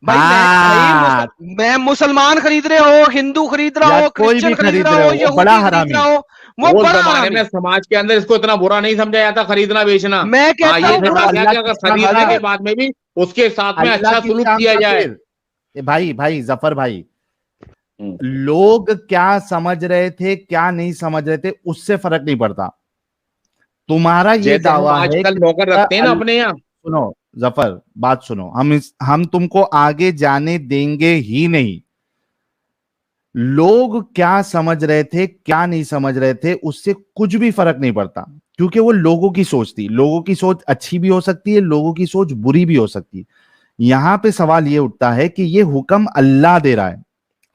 Speaker 1: भाई
Speaker 3: हाँ,
Speaker 1: मैं मुसलमान खरीद रहे हो, हिंदू खरीद रहा
Speaker 3: या
Speaker 1: हो,
Speaker 3: कोई
Speaker 1: क्रिश्चियन
Speaker 3: भी
Speaker 1: खरीद
Speaker 3: खरीद
Speaker 1: रहा
Speaker 3: रहे
Speaker 1: हो,
Speaker 3: हो, वो बड़ा
Speaker 1: यहूदी खरीद
Speaker 3: हरामी।
Speaker 1: रहा हो, वो
Speaker 2: उस
Speaker 1: बड़ा
Speaker 2: जमाने
Speaker 1: हरामी।
Speaker 2: में समाज के अंदर इसको इतना बुरा नहीं समझा जाता खरीदना बेचना।
Speaker 1: मैं
Speaker 2: हाँ,
Speaker 1: कहता
Speaker 2: ये
Speaker 1: हूँ
Speaker 2: समझा
Speaker 1: बुरा,
Speaker 2: गया
Speaker 3: अल्लाह
Speaker 2: कि अगर
Speaker 3: की
Speaker 2: खरीदने के
Speaker 1: अगर
Speaker 2: बाद में भी उसके साथ में
Speaker 3: अल्लाह
Speaker 2: अच्छा
Speaker 3: की
Speaker 2: सुलूक
Speaker 3: शान
Speaker 2: किया जाए।
Speaker 3: खातिर। भाई भाई जफर भाई,
Speaker 2: हम्म।
Speaker 3: लोग क्या समझ रहे थे क्या नहीं समझ रहे थे उससे फर्क नहीं पड़ता। तुम्हारा ये
Speaker 2: जैसे हम
Speaker 3: दावा है
Speaker 2: आजकल
Speaker 3: कि
Speaker 2: नौकर रखते हैं ना अपने यहाँ,
Speaker 3: सुनो, जफर बात सुनो, हम तुमको आगे जाने देंगे ही नहीं। लोग क्या समझ रहे थे क्या नहीं समझ रहे थे उससे कुछ भी फर्क नहीं पड़ता, क्योंकि वो लोगों की सोच थी। लोगों की सोच अच्छी भी हो सकती है, लोगों की सोच बुरी भी हो सकती है। यहां पे सवाल ये उठता है कि ये हुक्म अल्लाह दे रहा है,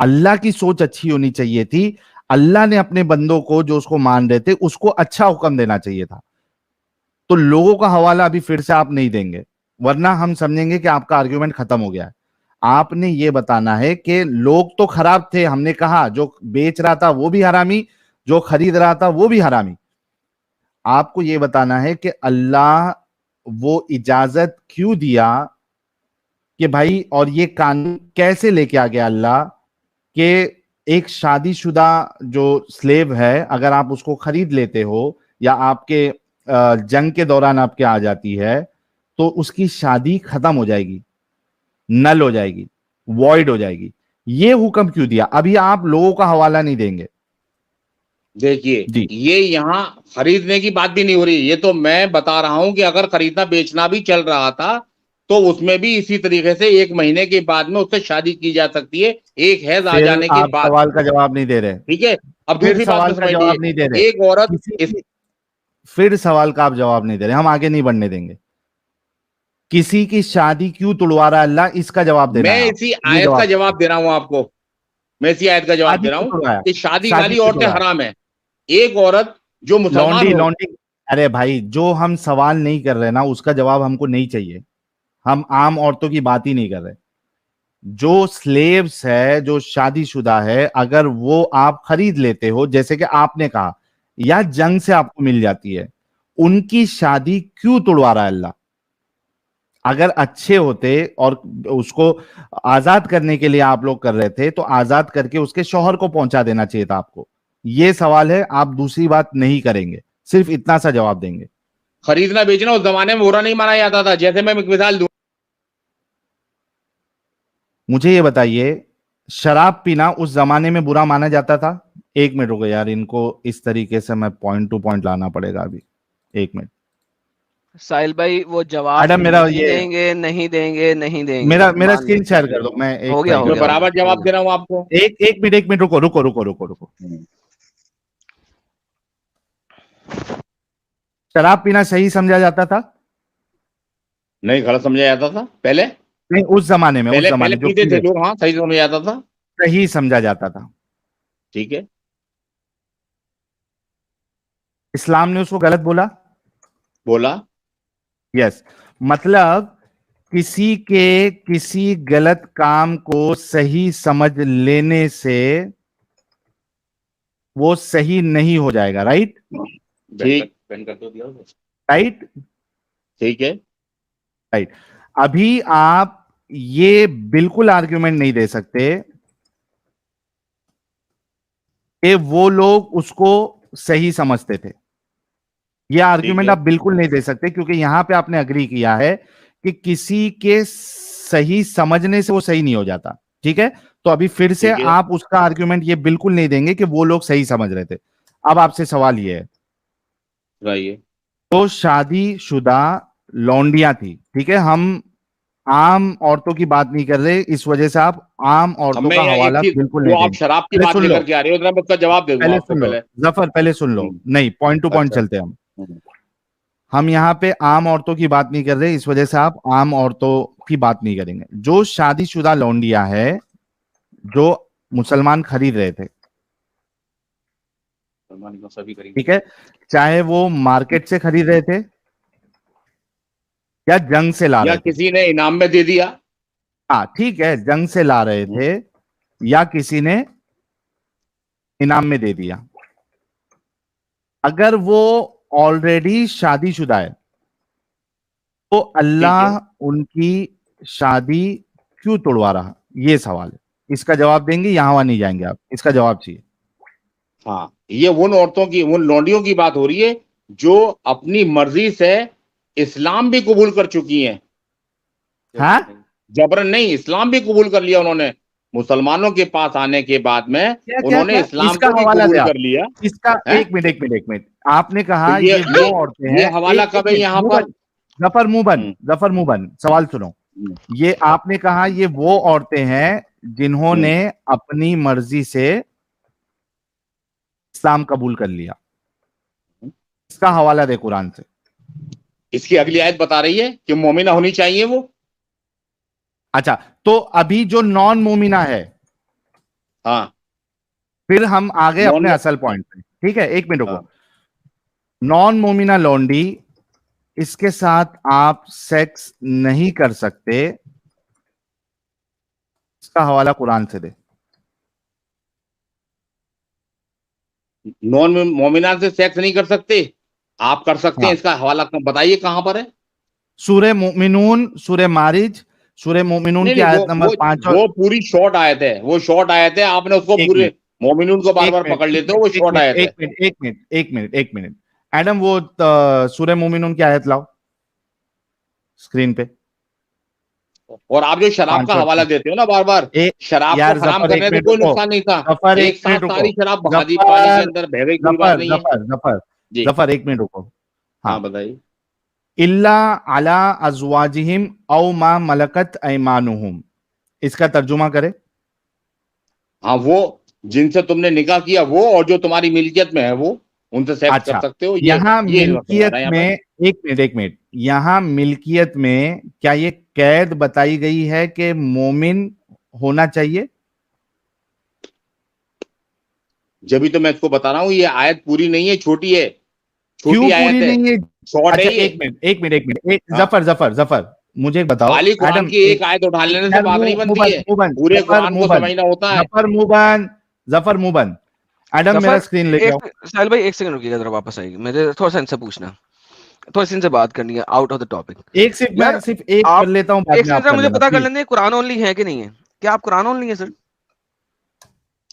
Speaker 3: अल्लाह की सोच अच्छी होनी चाहिए थी। अल्लाह ने अपने बंदों को जो उसको मान रहे थे उसको अच्छा हुक्म देना चाहिए था। तो लोगों का हवाला अभी फिर से आप नहीं देंगे, वरना हम समझेंगे कि आपका आर्ग्यूमेंट खत्म हो गया है। आपने ये बताना है कि लोग तो खराब थे, हमने कहा जो बेच रहा था वो भी हरामी, जो खरीद रहा था वो भी हरामी। आपको ये बताना है कि अल्लाह वो इजाजत क्यों दिया कि भाई, और ये कानून कैसे लेके आ गया अल्लाह कि एक शादीशुदा जो स्लेव है अगर आप उसको खरीद लेते हो या आपके जंग के दौरान आपके आ जाती है तो उसकी शादी खत्म हो जाएगी, नल हो जाएगी, वॉइड हो जाएगी। ये हुक्म क्यों दिया? अभी आप लोगों का हवाला नहीं देंगे।
Speaker 2: देखिए
Speaker 3: जी
Speaker 2: ये यहाँ खरीदने की बात भी नहीं हो रही, ये तो मैं बता रहा हूं कि अगर खरीदना बेचना भी चल रहा था तो उसमें भी इसी तरीके से 1 महीने के बाद में उससे शादी की जा सकती है, एक हैज आ
Speaker 3: फिर
Speaker 2: जाने के
Speaker 3: आप
Speaker 2: बाद।
Speaker 3: सवाल का जवाब नहीं दे रहे,
Speaker 2: ठीक है, अब
Speaker 3: फिर
Speaker 2: दूसरी बात
Speaker 3: सवाल
Speaker 2: को
Speaker 3: का
Speaker 2: समझ
Speaker 3: जवाब नहीं दे रहे,
Speaker 2: लीजिए। एक औरत
Speaker 3: किसी
Speaker 2: इस
Speaker 3: की फिर सवाल का आप जवाब नहीं दे रहे, हम आगे नहीं बढ़ने देंगे। किसी की शादी क्यों तुड़वा रहा है अल्लाह, इसका जवाब देना
Speaker 2: मैं
Speaker 3: है आप।
Speaker 2: इसी
Speaker 3: ये
Speaker 2: आयत का
Speaker 3: जवाब,
Speaker 2: जवाब दे रहा हूं आपको, मैं इसी आयत का जवाब
Speaker 3: शादी
Speaker 2: दे रहा
Speaker 3: क्यों
Speaker 2: हूं
Speaker 3: तुड़वाया?
Speaker 2: कि शादी
Speaker 3: शादी
Speaker 2: वाली
Speaker 3: क्यों
Speaker 2: औरतें
Speaker 3: तुड़वाया?
Speaker 2: हराम है। एक औरत जो मुसलमान
Speaker 3: लौंडी
Speaker 2: हो,
Speaker 3: लौंडी, अरे भाई जो हम सवाल नहीं कर रहे ना उसका जवाब हमको नहीं चाहिए। हम आम औरतों की बात ही नहीं कर रहे। जो स्लेव्स है, जो शादीशुदा है, अगर वो आप खरीद लेते हो जैसे कि आपने कहा, या जंग से आपको मिल जाती है, उनकी शादी क्यों तुड़वा रहा है अल्लाह? अगर अच्छे होते और उसको आजाद करने के लिए आप लोग कर रहे थे तो आजाद करके उसके शौहर को पहुंचा देना चाहिए था आपको। ये सवाल है, आप दूसरी बात नहीं करेंगे, सिर्फ इतना सा जवाब देंगे।
Speaker 2: खरीदना बेचना उस जमाने में बुरा नहीं माना जाता था। जैसे मैं एक मिसाल दूं,
Speaker 3: मुझे ये बताइए, शराब पीना उस जमाने में बुरा माना जाता था? एक मिनट रुको यार, इनको इस तरीके से मैं पॉइंट टू पॉइंट लाना पड़ेगा अभी। एक मिनट
Speaker 1: साहिल भाई वो जवाब
Speaker 3: मैडम, मेरा
Speaker 1: नहीं
Speaker 3: ये
Speaker 1: देंगे, नहीं देंगे, नहीं देंगे,
Speaker 3: मेरा मेरा
Speaker 1: मान
Speaker 3: स्क्रीन
Speaker 1: लेते
Speaker 3: शेयर
Speaker 1: हैं।
Speaker 3: कर दो, मैं एक
Speaker 1: हो गया,
Speaker 3: ट्राई
Speaker 1: हो
Speaker 2: मैं
Speaker 1: गया,
Speaker 3: करता
Speaker 1: हो
Speaker 3: हूँ।
Speaker 2: बराबर
Speaker 1: गया, हो
Speaker 2: जवाब
Speaker 1: गया।
Speaker 2: दे रहा हूं आपको।
Speaker 3: एक मिनट रुको रुको रुको रुको रुको। शराब पीना सही समझा जाता था?
Speaker 2: नहीं, गलत समझा जाता था पहले।
Speaker 3: नहीं, उस जमाने में, उस
Speaker 2: पहले पहले
Speaker 3: जमाने जो
Speaker 2: पीते थे
Speaker 3: पीते
Speaker 2: लोग, हाँ सही समझा जाता था।
Speaker 3: सही समझा जाता था।
Speaker 2: ठीक है,
Speaker 3: इस्लाम ने उसको गलत बोला?
Speaker 2: बोला।
Speaker 3: यस। मतलब किसी के किसी गलत काम को सही समझ लेने से वो सही नहीं हो जाएगा, राइट?
Speaker 2: ठीक,
Speaker 3: राइट,
Speaker 2: ठीक है।
Speaker 3: राइट। अभी आप ये बिल्कुल आर्ग्यूमेंट नहीं दे सकते कि वो लोग उसको सही समझते थे। ये आर्ग्यूमेंट
Speaker 2: है,
Speaker 3: आप बिल्कुल नहीं दे सकते, क्योंकि यहां पे आपने अग्री किया है कि किसी के सही समझने से वो सही नहीं हो जाता। ठीक है, तो अभी फिर से
Speaker 2: ठीक है।
Speaker 3: आप उसका आर्ग्यूमेंट ये बिल्कुल नहीं देंगे कि वो लोग सही समझ रहे थे। अब आपसे सवाल ये है,
Speaker 2: बताइए।
Speaker 3: तो शादीशुदा लौंडियां थी, ठीक है, हम आम औरतों की बात नहीं कर रहे, इस वजह से आप आम
Speaker 2: अब
Speaker 3: औरतों
Speaker 2: मैं
Speaker 3: का
Speaker 2: यहाँ एक
Speaker 3: हवाला
Speaker 2: चीज,
Speaker 3: बिल्कुल
Speaker 2: जो
Speaker 3: नहीं
Speaker 2: आप
Speaker 3: देंगे।
Speaker 2: शराब की
Speaker 3: पहले
Speaker 2: बात
Speaker 3: सुन लो,
Speaker 2: लेकर के आ रहे हो, जरा मैं उसका जवाब दे दूंगा
Speaker 3: पहले
Speaker 2: आपको
Speaker 3: सुन लो
Speaker 2: पहले।
Speaker 3: जफर, पहले सुन लो। नहीं, पॉइंट टू पॉइंट
Speaker 2: अच्छा।
Speaker 3: चलते हैं हम यहाँ पे आम औरतों की बात नहीं कर रहे, इस वजह से आप आम औरतों की बात नहीं करेंगे। जो शादीशुदा लौंडिया है जो मुसलमान खरीद रहे थे,
Speaker 2: सभी करेंगे।
Speaker 3: ठीक है, चाहे वो मार्केट से खरीद रहे थे या जंग से ला
Speaker 2: या
Speaker 3: रहे थे।
Speaker 2: किसी ने इनाम में दे दिया।
Speaker 3: हाँ ठीक है, जंग से ला रहे थे या किसी ने इनाम में दे दिया, अगर वो ऑलरेडी शादीशुदा है तो अल्लाह उनकी शादी क्यों तोड़वा रहा? ये सवाल है, इसका जवाब देंगे, यहां वहां नहीं जाएंगे आप, इसका जवाब चाहिए।
Speaker 2: हाँ, ये उन औरतों की, उन लौंडियों की बात हो रही है जो अपनी मर्जी से इस्लाम भी कबूल कर चुकी हैं।
Speaker 3: हाँ,
Speaker 2: जबरन नहीं, इस्लाम भी कबूल कर लिया उन्होंने। मुसलमानों के पास आने के बाद में
Speaker 3: क्या क्या
Speaker 2: उन्होंने
Speaker 3: क्या
Speaker 2: इस्लाम
Speaker 3: इसका
Speaker 2: को भी
Speaker 3: हवाला
Speaker 2: कबूल
Speaker 3: दिया?
Speaker 2: कर लिया
Speaker 3: इसका
Speaker 2: है।
Speaker 3: एक मिनट आपने
Speaker 2: तो
Speaker 3: कहा
Speaker 2: ये
Speaker 3: ये वो औरतें
Speaker 2: ये
Speaker 3: हैं,
Speaker 2: हवाला
Speaker 3: एक
Speaker 2: कब है
Speaker 3: मिनट,
Speaker 2: यहाँ पर?
Speaker 3: जफर मुबन, जफर मुबन, सवाल सुनो। ये आपने कहा ये वो औरतें हैं जिन्होंने अपनी मर्जी से इस्लाम कबूल कर लिया। इसका हवाला दे कुरान से।
Speaker 2: इसकी अगली आयत बता रही है कि मोमिना होनी चाहिए वो।
Speaker 3: अच्छा, तो अभी जो नॉन मोमिना है,
Speaker 2: हाँ,
Speaker 3: फिर हम आगे
Speaker 2: नॉन
Speaker 3: अपने असल पॉइंट पे, ठीक है, एक मिनट रुको।
Speaker 2: हाँ।
Speaker 3: नॉन मोमिना लौंडी, इसके साथ आप सेक्स नहीं कर सकते, इसका हवाला कुरान से दे।
Speaker 2: नॉन मोमिना से सेक्स नहीं कर सकते, आप कर सकते हैं।
Speaker 3: हाँ,
Speaker 2: इसका हवाला बताइए कहां पर है।
Speaker 3: सूरे मोमिनून, सूरे मारिज, सूरे मोमिनून
Speaker 2: नहीं
Speaker 3: की
Speaker 2: नहीं,
Speaker 3: आयत नंबर 5 और
Speaker 2: वो पूरी शॉर्ट आयत है, वो शॉर्ट आयत है। आपने उसको
Speaker 3: एक
Speaker 2: पूरे
Speaker 3: मिनट,
Speaker 2: मोमिनून को बार
Speaker 3: एक
Speaker 2: बार
Speaker 3: मिनट,
Speaker 2: पकड़ लेते हो, वो
Speaker 3: एक
Speaker 2: शॉर्ट
Speaker 3: मिनट,
Speaker 2: आयत है।
Speaker 3: एक मिनट, एक मिनट, एक मिनट, एक मिनट। एडम, वो सूरे मोमिनून की आयत लाओ स्क्रीन पे।
Speaker 2: और आप जो शराब का
Speaker 3: 5 और
Speaker 2: हवाला
Speaker 3: 6।
Speaker 2: देते हो ना बार बार,
Speaker 3: एक,
Speaker 2: शराब को
Speaker 3: यार
Speaker 2: हराम
Speaker 3: जफर एक
Speaker 2: करने से
Speaker 3: मिनट
Speaker 2: कोई
Speaker 3: रुको,
Speaker 2: नुकसान नहीं था।
Speaker 3: जफर एक
Speaker 2: एक साथ
Speaker 3: मिनट रुको,
Speaker 2: सारी शराब बहा दी पानी के
Speaker 3: जफर,
Speaker 2: अंदर, बह गई, कोई बात
Speaker 3: जफर,
Speaker 2: नहीं है।
Speaker 3: जफर, जफर,
Speaker 2: जी,
Speaker 3: जफर एक मिनट रुको। हाँ,
Speaker 2: हाँ बताइए।
Speaker 3: इल्ला अला अजवाजिहिम औ मा मलकत ऐमानुहुम, इसका तर्जुमा करे।
Speaker 2: हाँ, वो जिनसे तुमने निकाह किया वो, और जो तुम्हारी मिल्कियत में है वो, उनसे सेक्स कर
Speaker 3: अच्छा,
Speaker 2: सकते हो।
Speaker 3: यहां
Speaker 2: ये मतलब आ रहा
Speaker 3: मिल्कियत
Speaker 2: है यहाँ
Speaker 3: में,
Speaker 2: पे।
Speaker 3: एक मिनट, एक मिनट, यहां मिल्कियत में क्या ये कैद बताई गई है कि मोमिन होना चाहिए?
Speaker 2: जब भी तो मैं इसको बता रहा हूँ, ये आयत पूरी नहीं है, छोटी है,
Speaker 3: क्यों
Speaker 2: छोटी
Speaker 3: पूरी
Speaker 2: आयत है,
Speaker 3: नहीं है?
Speaker 2: शॉर्ट है
Speaker 3: अच्छा,
Speaker 2: ये।
Speaker 3: एक मिनट, एक मिनट, एक मिनट,
Speaker 2: हाँ,
Speaker 3: जफर, जफर, जफर, मुझे एक बताओ।
Speaker 2: खाली कुरान
Speaker 3: एडम,
Speaker 2: की
Speaker 3: एक,
Speaker 2: एक आयत उठा लेने से
Speaker 3: यार
Speaker 2: बात नहीं बनती
Speaker 3: मुबन,
Speaker 2: है,
Speaker 3: मुबन,
Speaker 2: पूरे
Speaker 3: जफर
Speaker 2: कुरान को
Speaker 3: मुबन,
Speaker 2: समझना होता है।
Speaker 3: जफर मुबन, जफर मुबन। एडम, मेरा
Speaker 1: जफर,
Speaker 3: स्क्रीन लेके आओ।
Speaker 1: एक साहिल भाई एक सेकंड रुकिएगा, जरा वापस आएगी, मुझे थोड़ा सा इनसे पूछना है, थोड़ा सा इनसे बात करनी है आउट ऑफ द टॉपिक।
Speaker 3: एक सिर्फ, मैं
Speaker 1: यार
Speaker 3: सिर्फ एक कर
Speaker 1: आप
Speaker 3: लेता हूं, बाद
Speaker 1: एक
Speaker 3: में आप
Speaker 1: सेकंड
Speaker 3: कर
Speaker 1: मुझे
Speaker 3: लेना
Speaker 1: पता कर
Speaker 3: प्लीज।
Speaker 1: लेंगे कुरान ओनली है कि नहीं है? क्या आप कुरान ओनली है सर?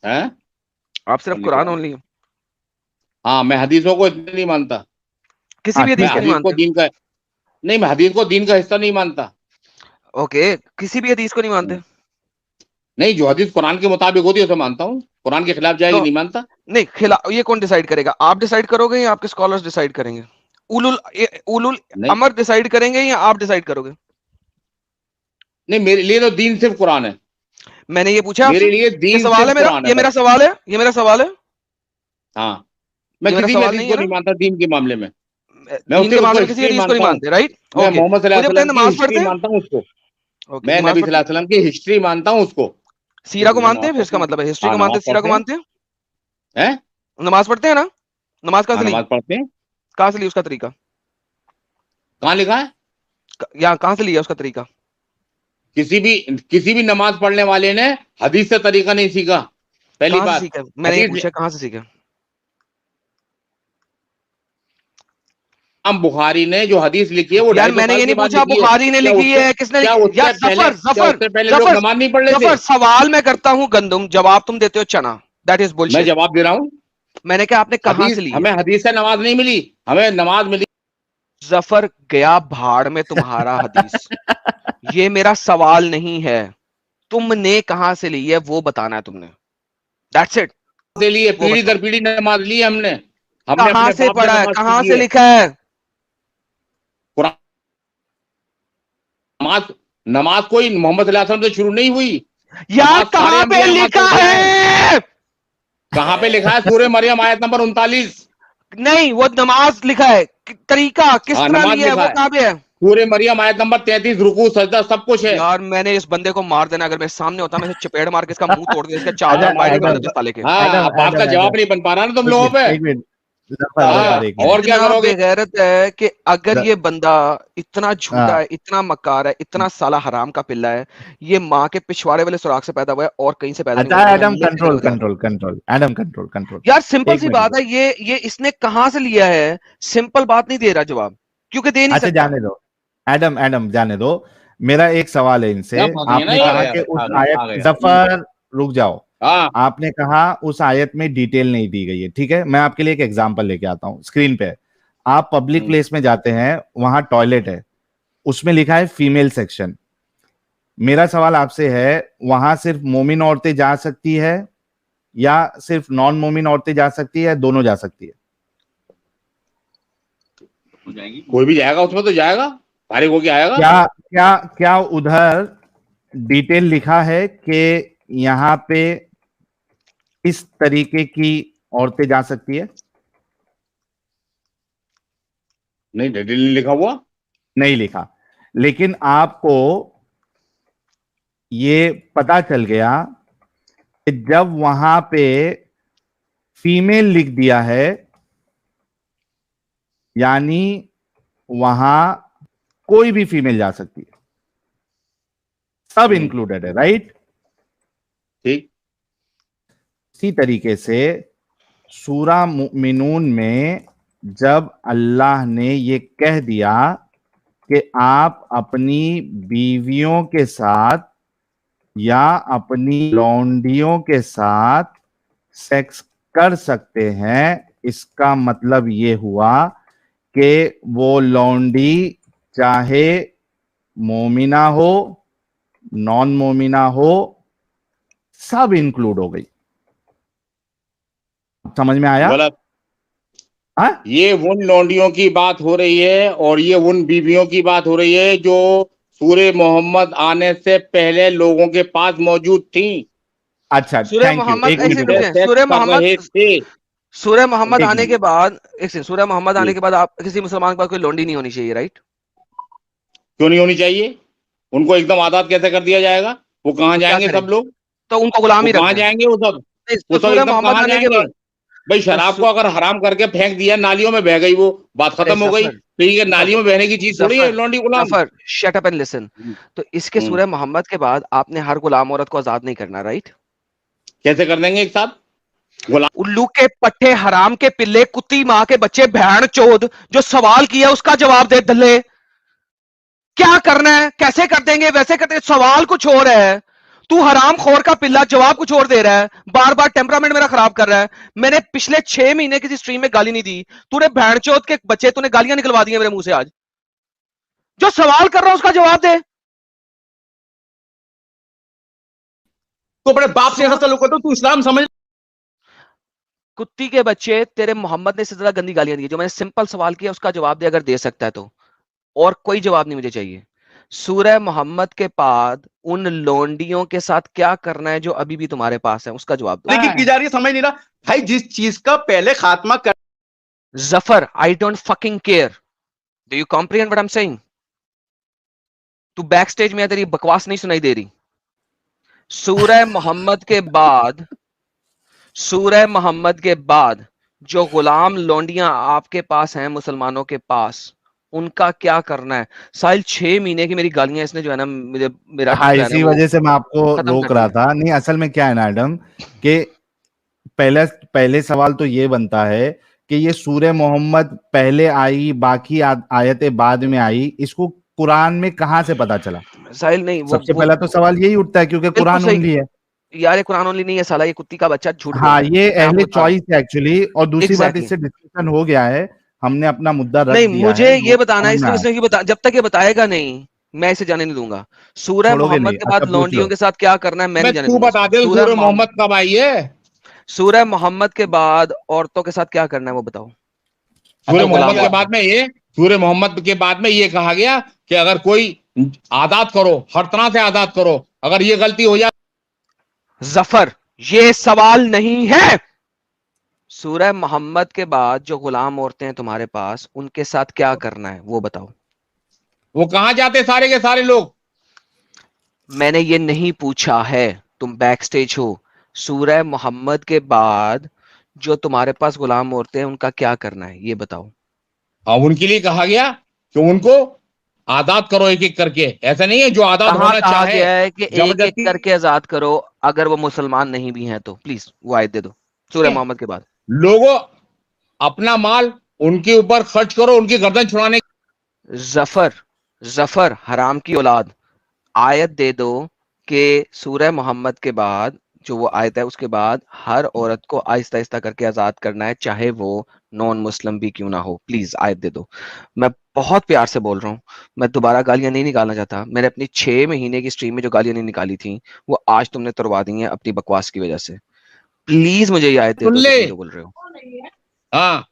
Speaker 2: हैं?
Speaker 1: आप
Speaker 2: और
Speaker 1: सिर्फ
Speaker 2: लिखा
Speaker 1: कुरान
Speaker 2: है।
Speaker 1: ओनली है?
Speaker 2: हाँ, मैं हदीसों को इतना नहीं मानता।
Speaker 1: किसी
Speaker 3: हाँ
Speaker 1: भी
Speaker 2: मैं
Speaker 1: हदीस
Speaker 3: ठीक
Speaker 1: को
Speaker 3: है,
Speaker 1: नहीं
Speaker 2: हदीस को
Speaker 1: मानते?
Speaker 2: दीन का, नहीं, मैं हदीस को दीन का हिस्सा नहीं मानता।
Speaker 1: ओके, किसी भी हदीस को नहीं मानते?
Speaker 2: नहीं, जो हदीस कुरान के मुताबिक होती है उसे मानता हूँ, कुरान के खिलाफ जाएगी
Speaker 1: तो
Speaker 2: नहीं मानता।
Speaker 1: नहीं खिला, ये कौन डिसाइड करेगा? आप डिसाइड करोगे या आपके स्कॉलर्स डिसाइड करेंगे? उलुल
Speaker 2: नहीं
Speaker 1: अमर डिसाइड करेंगे या आप डिसाइड करोगे?
Speaker 2: नहीं, मेरे लिए तो दीन सिर्फ कुरान है।
Speaker 1: मैंने ये पूछा आपसे,
Speaker 2: मेरे लिए
Speaker 1: ये
Speaker 2: दीन
Speaker 1: सवाल है
Speaker 2: सिर्फ
Speaker 1: मेरा,
Speaker 2: कुरान है
Speaker 1: ये मेरा
Speaker 2: बस।
Speaker 1: सवाल है, ये मेरा सवाल है,
Speaker 2: हाँ, मैं
Speaker 1: ये मेरा
Speaker 2: किसी भी
Speaker 1: सवाल
Speaker 2: हदीस
Speaker 1: नहीं
Speaker 2: को
Speaker 1: है ना?
Speaker 2: नहीं मानता दीन के मामले में। मैं
Speaker 1: दीन के
Speaker 2: सिर्फ उसको
Speaker 1: मामले में किसी
Speaker 2: हिस्ट्री
Speaker 1: हदीस को नहीं
Speaker 2: मानता हूँ।
Speaker 1: मानते, राइट?
Speaker 2: मैं
Speaker 1: ओके,
Speaker 2: मोहम्मद
Speaker 1: मुझे
Speaker 2: सल्लल्लाहु अलैहि
Speaker 1: बताएं
Speaker 2: वसल्लम की
Speaker 1: नमाज
Speaker 2: हिस्ट्री
Speaker 1: पढ़ते हैं?
Speaker 2: मानता हूँ उसको।
Speaker 1: ओके,
Speaker 2: मैं
Speaker 1: नमाज
Speaker 2: नबी
Speaker 1: पढ़ते
Speaker 2: सल्लल्लाहु
Speaker 1: हैं?
Speaker 2: अलैहि वसल्लम की हिस्ट्री मानता हूँ उसको।
Speaker 1: सीरा को
Speaker 2: मैं
Speaker 1: मानते
Speaker 2: नमाज
Speaker 1: हैं? फिर
Speaker 2: पढ़ता
Speaker 1: इसका
Speaker 2: हूँ।
Speaker 1: मतलब है हिस्ट्री
Speaker 2: हाँ,
Speaker 1: को मानते
Speaker 2: नमाज
Speaker 1: हैं, सीरा को
Speaker 2: पढ़ते हैं।
Speaker 1: मानते हैं?
Speaker 2: हैं?
Speaker 1: नमाज पढ़ते हैं ना? नमाज कहाँ
Speaker 2: हाँ,
Speaker 1: से ली?
Speaker 2: नमाज पढ़ते हैं।
Speaker 1: कहाँ से ली उसका तरीका?
Speaker 2: कहाँ लिखा है?
Speaker 1: यहाँ कहाँ से लिया उसका तरीका?
Speaker 2: किसी भी नमाज पढ़ने वाले ने हदीस से तरीका नहीं सीखा, पहली
Speaker 1: कहाँ से
Speaker 2: बात।
Speaker 1: सीखा? मैंने ये
Speaker 2: हदीस,
Speaker 1: पूछा कहाँ से सीखा?
Speaker 2: इमाम बुखारी ने जो हदीस लिखी है वो
Speaker 1: यार
Speaker 2: 250
Speaker 1: मैंने
Speaker 2: साल
Speaker 1: ये
Speaker 2: के
Speaker 1: नहीं
Speaker 2: बाद
Speaker 1: पूछा
Speaker 2: लिखी है।
Speaker 1: बुखारी ने
Speaker 2: क्या
Speaker 1: लिखी
Speaker 2: उससे
Speaker 1: है, किसने
Speaker 2: क्या
Speaker 1: लिखी? यार
Speaker 2: उससे पहले
Speaker 1: जफर,
Speaker 2: क्या
Speaker 1: जफर,
Speaker 2: उससे पहले लोग
Speaker 1: जफर,
Speaker 2: नमाज नहीं पढ़ लेते?
Speaker 1: जफर, सवाल मैं करता हूं गंदुम, जवाब तुम देते हो चना। दैट इज
Speaker 2: मैं
Speaker 1: बुलशिट।
Speaker 2: जवाब दे रहा हूँ।
Speaker 1: मैंने कहा आपने कहां
Speaker 2: हदीस,
Speaker 1: से ली है?
Speaker 2: हमें हदीस से नमाज नहीं मिली, हमें नमाज मिली।
Speaker 1: जफर गया भाड़ में तुम्हारा हदीस, ये मेरा सवाल नहीं है। तुमने कहां से ली है वो बताना है तुमने, दैट्स इट,
Speaker 2: से ली है,
Speaker 1: वो
Speaker 2: पीढ़ी
Speaker 1: बताओ।
Speaker 2: दर पीढ़ी नमाज ली है हमने। हमने
Speaker 1: कहां
Speaker 2: अपने
Speaker 1: से
Speaker 2: बाप से
Speaker 1: पढ़ा है,
Speaker 2: नमाज
Speaker 1: कहां
Speaker 2: सीखी
Speaker 1: से
Speaker 2: है।
Speaker 1: लिखा है?
Speaker 2: कुरान, नमाज, नमाज कोई मोहम्मद सल्लल्लाहु अलैहि वसल्लम से शुरू नहीं हुई।
Speaker 1: यार
Speaker 2: नमाज सारे
Speaker 1: कहां पे
Speaker 2: अंबिया नमाज
Speaker 1: लिखा
Speaker 2: पढ़ते आए हैं।
Speaker 1: है?
Speaker 2: कहाँ पे लिखा है? सूरह मरियम आयत नंबर 39।
Speaker 1: नहीं, वो नमाज लिखा है, तरीका किस
Speaker 2: हाँ,
Speaker 1: तरह
Speaker 2: नमाज
Speaker 1: लिया है
Speaker 2: लिखा
Speaker 1: वो
Speaker 2: है।
Speaker 1: कहां पे है?
Speaker 2: सूरह मरियम आयत नंबर 33, रुकू सजदा सब कुछ है।
Speaker 1: यार मैंने इस बंदे को मार देना, अगर मेरे सामने होता मैं इसे चपेड़ मार के इसका मुंह तोड़ दिया, इसके चार
Speaker 3: अच्छा,
Speaker 1: दांत बाहर निकल
Speaker 3: एडम,
Speaker 1: जाते इस साले के।
Speaker 2: हाँ,
Speaker 3: एडम,
Speaker 2: अब बात का
Speaker 3: एडम,
Speaker 2: जवाब
Speaker 3: एडम,
Speaker 2: नहीं बन पा रहा ना तुम
Speaker 3: एक
Speaker 2: लोगों
Speaker 3: मिनट,
Speaker 2: पे।
Speaker 3: एक मिनट, जफर,
Speaker 1: यार
Speaker 3: जफर,
Speaker 2: हाँ,
Speaker 3: एक मिनट।
Speaker 2: और क्या
Speaker 1: इतना
Speaker 2: करोगे?
Speaker 1: बेगैरत है कि अगर ये बंदा इतना झूठा
Speaker 3: हाँ,
Speaker 1: है, इतना मक्कार है, इतना साला हराम का पिल्ला है, ये माँ के पिछवाड़े वाले सुराख से पैदा हुआ है और कहीं से पैदा नहीं
Speaker 3: अच्छा,
Speaker 1: हुआ, मैं
Speaker 3: एडम,
Speaker 1: मुंह पे
Speaker 3: कंट्रोल,
Speaker 1: निकल जा रहा
Speaker 3: control, control, Adam, control, control.
Speaker 1: है। यार सिंपल
Speaker 3: एक
Speaker 1: सी
Speaker 3: मिनट
Speaker 1: बात
Speaker 3: रुको।
Speaker 1: है, ये इसने कहां से लिया है? सिंपल बात नहीं दे रहा जवाब, क्योंकि दे नहीं
Speaker 3: अच्छा,
Speaker 1: सकता।
Speaker 3: जाने दो, एडम, एडम, जाने दो। मेरा एक सवाल है इनसे।
Speaker 2: क्या फंस गए ना
Speaker 3: आपने
Speaker 2: ये?
Speaker 3: कहा कि उस आयत,
Speaker 4: आ गया।
Speaker 3: जफर, रुक जाओ।
Speaker 2: हाँ,
Speaker 3: आपने कहा उस आयत में डिटेल नहीं दी गई है, ठीक है, मैं आपके लिए एक एग्जांपल लेके आता हूं स्क्रीन पे। आप पब्लिक प्लेस में जाते हैं, वहां टॉयलेट है, उसमें लिखा है फीमेल सेक्शन। मेरा सवाल आपसे है, वहां सिर्फ मोमिन औरतें जा सकती है या सिर्फ नॉन मोमिन औरतें जा सकती है, दोनों जा सकती है?
Speaker 4: हो जाएगी।
Speaker 2: कोई भी जाएगा उसमें तो जाएगा। फारिग होके आएगा।
Speaker 3: क्या क्या क्या उधर डिटेल लिखा है कि यहाँ पे इस तरीके की औरतें जा सकती है?
Speaker 2: नहीं, डिटेल नहीं लिखा हुआ।
Speaker 3: नहीं लिखा, लेकिन आपको ये पता चल गया कि जब वहां पे फीमेल लिख दिया है, यानी वहां कोई भी फीमेल जा सकती है, सब इंक्लूडेड है, राइट?
Speaker 2: ठीक।
Speaker 3: इसी तरीके से सूरा मुमिनून में जब अल्लाह ने ये कह दिया कि आप अपनी बीवियों के साथ या अपनी लौंडियों के साथ सेक्स कर सकते हैं, इसका मतलब ये हुआ कि वो लौंडी चाहे मोमिना हो, नॉन मोमिना हो, सब इंक्लूड हो गई। समझ में आया?
Speaker 2: गलत।
Speaker 3: हाँ?
Speaker 2: ये उन लौंडियों की बात हो रही है और ये उन बीवियों की बात हो रही है जो सूरे मोहम्मद आने से पहले लोगों के पास मौजूद थी,
Speaker 3: अच्छा,
Speaker 1: सूरह
Speaker 3: थैंक यू।
Speaker 1: मोहम्मद
Speaker 3: एक
Speaker 1: एक
Speaker 3: मिनट
Speaker 1: सेकंड
Speaker 3: रुको,
Speaker 1: रुकिए,
Speaker 2: सेक्स
Speaker 1: सूरह
Speaker 2: कर
Speaker 1: मोहम्मद
Speaker 2: रहे थे।
Speaker 1: सूरह मोहम्मद
Speaker 3: एक
Speaker 1: आने के
Speaker 3: मिनट।
Speaker 1: बाद एक सेकंड, सूरह मोहम्मद आने
Speaker 2: जी।
Speaker 1: के बाद आप किसी मुसलमान के पास कोई लौंडी नहीं होनी चाहिए, राइट?
Speaker 2: क्यों नहीं होनी चाहिए? उनको एकदम आजाद कैसे कर दिया जाएगा? वो कहाँ
Speaker 1: तो क्या
Speaker 2: जाएंगे
Speaker 1: करें?
Speaker 2: सब लोग?
Speaker 1: तो उनको गुलाम
Speaker 2: वो
Speaker 1: ही
Speaker 2: कहाँ
Speaker 1: रखना है।
Speaker 2: जाएंगे वो सब? वो
Speaker 1: तो
Speaker 2: सब
Speaker 1: सूरह
Speaker 2: एकदम
Speaker 1: मोहम्मद
Speaker 2: कहाँ
Speaker 1: आने के
Speaker 2: जाएंगे?
Speaker 1: बाद
Speaker 2: भाई
Speaker 1: तो
Speaker 2: शराब को अगर हराम करके फेंक दिया, नालियों में बह गई, वो बात
Speaker 1: अरे
Speaker 2: खत्म हो गई।
Speaker 1: जफर,
Speaker 2: तो ये नालियों में बहने की चीज थोड़ी है
Speaker 1: जफर,
Speaker 2: लौंडी गुलाम।
Speaker 1: Zafar, shut up and listen. तो इसके सूरह मोहम्मद के बाद आपने हर गुलाम औरत को आजाद नहीं करना, राइट?
Speaker 2: कैसे कर देंगे एक साथ? गुलाम
Speaker 1: उल्लू के पट्टे, हराम के पिल्ले, कुत्ती मां के बच्चे, भैंड चोद, जो सवाल किया उसका जवाब दे दल्ले। क्या करना है, कैसे कर देंगे, वैसे करते हैं, सवाल कुछ और है। तू हराम खोर का पिल्ला जवाब कुछ और दे रहा है, बार बार टेम्परामेंट मेरा खराब कर रहा है। मैंने पिछले 6 महीने किसी स्ट्रीम में गाली नहीं दी, तूने भैंड चोद के बच्चे, तूने गालियां निकलवा दी मेरे मुंह से आज। जो सवाल कर रहा हूं उसका जवाब दे।
Speaker 4: तो अपने बाप से ऐसा सलूक करता तू इस्लाम समझ।
Speaker 1: कुत्ती के बच्चे, तेरे मोहम्मद ने इससे ज्यादा गंदी गालियां दी। जो मैंने सिंपल सवाल किया उसका जवाब दे, अगर दे सकता है तो। और कोई जवाब नहीं मुझे चाहिए। सूरह मोहम्मद के बाद उन लोंडियों के साथ क्या करना है जो अभी भी तुम्हारे पास है, उसका जवाब दो।
Speaker 4: की जा रही है, समझ नहीं रहा भाई। जिस चीज का पहले खात्मा कर
Speaker 1: Zafar, I don't fucking care. Do you comprehend what I am saying? तू बैक स्टेज में है, तेरी बकवास नहीं सुनाई दे रही। सूरह मोहम्मद के बाद, सूरह मोहम्मद के बाद जो गुलाम लौंडियां आपके पास हैं मुसलमानों के पास, उनका क्या करना है? साहिल 6 महीने की मेरी गालियां इसने जो है ना, मुझे मेरा
Speaker 3: हाँ,
Speaker 1: जो है ना
Speaker 3: इसी
Speaker 1: वो
Speaker 3: वजह से मैं आपको
Speaker 1: खत्म
Speaker 3: रोक
Speaker 1: कर
Speaker 3: रहा
Speaker 1: दिया।
Speaker 3: था। नहीं, असल में क्या है ना एडम, कि पहले सवाल तो ये बनता है कि ये सूरह मोहम्मद पहले आई, बाकी आयतें बाद में आई, इसको कुरान में कहां से पता चला?
Speaker 1: साहिल नहीं,
Speaker 3: सबसे
Speaker 1: वो
Speaker 3: पहला तो सवाल यही उठता है, क्योंकि
Speaker 1: बिल्कुल
Speaker 3: कुरान
Speaker 1: सही।
Speaker 3: ओनली है।
Speaker 1: यार ये कुरान ओनली नहीं है साला, ये कुत्ती का बच्चा झूठ बोल
Speaker 3: हाँ,
Speaker 1: रहा है,
Speaker 3: ये
Speaker 1: मैं आपको
Speaker 3: अहले
Speaker 1: बता रहा हूँ।
Speaker 3: चॉइस है एक्चुअली। और दूसरी बात,
Speaker 1: एग्जैक्टली
Speaker 3: इससे डिस्कशन हो गया है, हमने अपना मुद्दा रख
Speaker 1: नहीं,
Speaker 3: दिया
Speaker 1: मुझे
Speaker 3: है,
Speaker 1: ये
Speaker 3: लोग
Speaker 1: बताना है,
Speaker 3: समझ में
Speaker 1: इसलिए
Speaker 3: आया।
Speaker 1: इसने कि जब तक ये बताएगा नहीं, मैं इसे जाने नहीं दूंगा। सूरह
Speaker 3: छोड़ोगे
Speaker 1: मोहम्मद
Speaker 3: नहीं?
Speaker 1: के
Speaker 3: अच्छा,
Speaker 1: बाद
Speaker 3: पूछ
Speaker 1: लौंडियों
Speaker 3: लो।
Speaker 1: के साथ क्या करना है मैं
Speaker 2: मैं
Speaker 1: नहीं जाने
Speaker 2: तू
Speaker 1: दूंगा
Speaker 2: बता
Speaker 1: इसको।
Speaker 2: दे सूरह मोहम्मद कब आई है?
Speaker 1: सूरह मोहम्मद के बाद औरतों के साथ क्या करना है वो बताओ।
Speaker 2: सूरह
Speaker 1: जो गुलाम
Speaker 2: मोहम्मद के बाद में ये सूरह मोहम्मद के बाद में ये कहा गया कि अगर कोई आजाद करो, हर तरह से आजाद करो, अगर ये गलती हो जाए।
Speaker 1: जफर, ये सवाल नहीं है। सूरह मोहम्मद के बाद जो गुलाम औरतें हैं तुम्हारे पास, उनके साथ क्या करना है वो बताओ।
Speaker 2: वो कहाँ जाते सारे के सारे लोग?
Speaker 1: मैंने ये नहीं पूछा है, तुम बैक स्टेज हो। सूरह मोहम्मद के बाद जो तुम्हारे पास गुलाम औरतें हैं उनका क्या करना है ये बताओ।
Speaker 2: अब उनके लिए कहा गया कि उनको आजाद करो एक एक करके। ऐसा नहीं है जो आजाद
Speaker 1: कहां
Speaker 2: होना
Speaker 1: कहा
Speaker 2: चाहे
Speaker 1: गया है कि एक एक
Speaker 2: जबरदस्ती।
Speaker 1: करके आजाद करो? अगर वो मुसलमान नहीं भी हैं तो प्लीज वो आयत दे दो सूरह मोहम्मद के बाद।
Speaker 2: लोगों, अपना माल उनके ऊपर खर्च करो, उनकी गर्दन छुड़ाने।
Speaker 1: जफर, जफर हराम की औलाद, आयत दे दो कि सूरह मोहम्मद के बाद जो वो आयत है उसके बाद हर औरत को आहिस्ता आहिस्ता करके आजाद करना है, चाहे वो नॉन मुस्लिम भी क्यों ना हो। प्लीज आयत दे दो। मैं बहुत प्यार से बोल रहा हूँ, मैं दोबारा गालियां नहीं निकालना चाहता। मैंने अपनी 6 महीने की स्ट्रीम में जो गालियां नहीं निकाली थी वो आज तुमने तुड़वा दी हैं अपनी बकवास की वजह से। प्लीज मुझे ये आयत दे
Speaker 2: सुन
Speaker 1: दो जो
Speaker 2: ले।
Speaker 1: तुम जो बोल रहे हो।
Speaker 2: हाँ,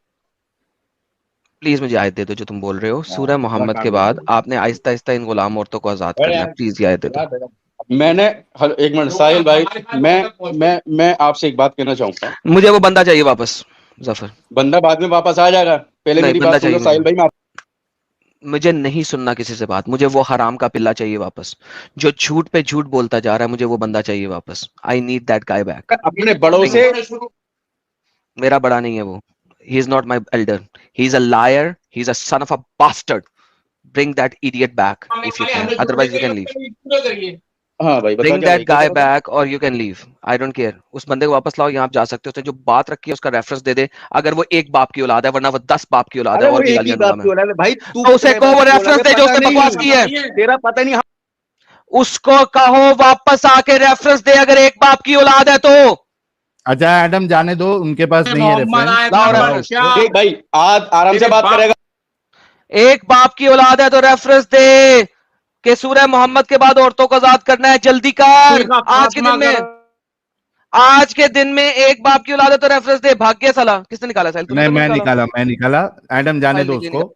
Speaker 1: प्लीज मुझे आयत दे दो जो तुम बोल रहे हो। सूरह मोहम्मद के बाद आपने आहिस्ता आहिस्ता इन गुलाम औरतों को आजाद करना है, प्लीज ये आयत दे दो।
Speaker 4: मैंने एक मिनट साहिल भाई, मैं आपसे एक बात कहना चाहूंगा।
Speaker 1: मुझे वो बंदा चाहिए वापस, जफर।
Speaker 4: बंदा बाद में वापस आ जाएगा, पहले
Speaker 1: नहीं,
Speaker 4: मेरी
Speaker 1: बंदा
Speaker 4: बात सुन लो
Speaker 1: चाहिए
Speaker 4: साहिल भाई।
Speaker 1: मुझे नहीं सुनना किसी से बात, मुझे वो हराम का पिल्ला चाहिए वापस, जो झूठ पे झूठ बोलता जा रहा है। मुझे वो बंदा चाहिए वापस। I need that guy back.
Speaker 4: अपने बड़ों से,
Speaker 1: मेरा बड़ा नहीं है वो। He is not my elder, he is a liar, he is a son of a bastard. Bring that idiot back if you can. Otherwise, you can leave.
Speaker 4: हाँ भाई बता
Speaker 1: Bring
Speaker 4: क्या
Speaker 1: that
Speaker 4: भाई, क्या
Speaker 1: guy
Speaker 4: बता?
Speaker 1: back or you can leave. I don't care. उस बंदे को वापस लाओ, यहाँ आप जा सकते हो। उसने जो बात रखी है उसका रेफरेंस दे दे। अगर वो एक बाप की औलाद है, वरना वो 10 बाप की औलाद
Speaker 4: अरे
Speaker 1: है
Speaker 4: वो
Speaker 1: और भी
Speaker 4: एक ही
Speaker 1: गालियां दूंगा
Speaker 4: बात
Speaker 1: मैं।
Speaker 4: की औलाद है भाई, तू
Speaker 1: तो उसे
Speaker 4: कितने
Speaker 1: कहो वो
Speaker 4: बाप की
Speaker 1: रेफरेंस
Speaker 4: औलाद है
Speaker 1: दे जो
Speaker 4: पता
Speaker 1: उसने बकवास की है।
Speaker 4: नहीं, तेरा पता नहीं।
Speaker 1: उसको कहो वापस आके रेफरेंस दे अगर एक बाप की औलाद है तो।
Speaker 3: अच्छा एडम जाने दो, उनके पास नहीं है रेफरेंस।
Speaker 1: लाओ
Speaker 3: बुलाओ
Speaker 1: रेफरेंस।
Speaker 3: उसको।
Speaker 4: देख भाई आज आराम से बात करेगा।
Speaker 1: एक बाप की औलाद है तो रेफरेंस दे कि सूरह मोहम्मद के बाद औरतों को आजाद करना है। जल्दी कर आज के दिन में। आज के दिन में एक बाप की औलाद है तो रेफरेंस दे। भाग्य साला किसने निकाला? साहिल तूने
Speaker 3: नहीं
Speaker 1: तो नहीं
Speaker 3: मैं
Speaker 1: निकाला।
Speaker 3: निकाला, मैं निकाला। एडम जाने
Speaker 1: साहिल
Speaker 3: दो
Speaker 1: ने क्यों
Speaker 3: उसको।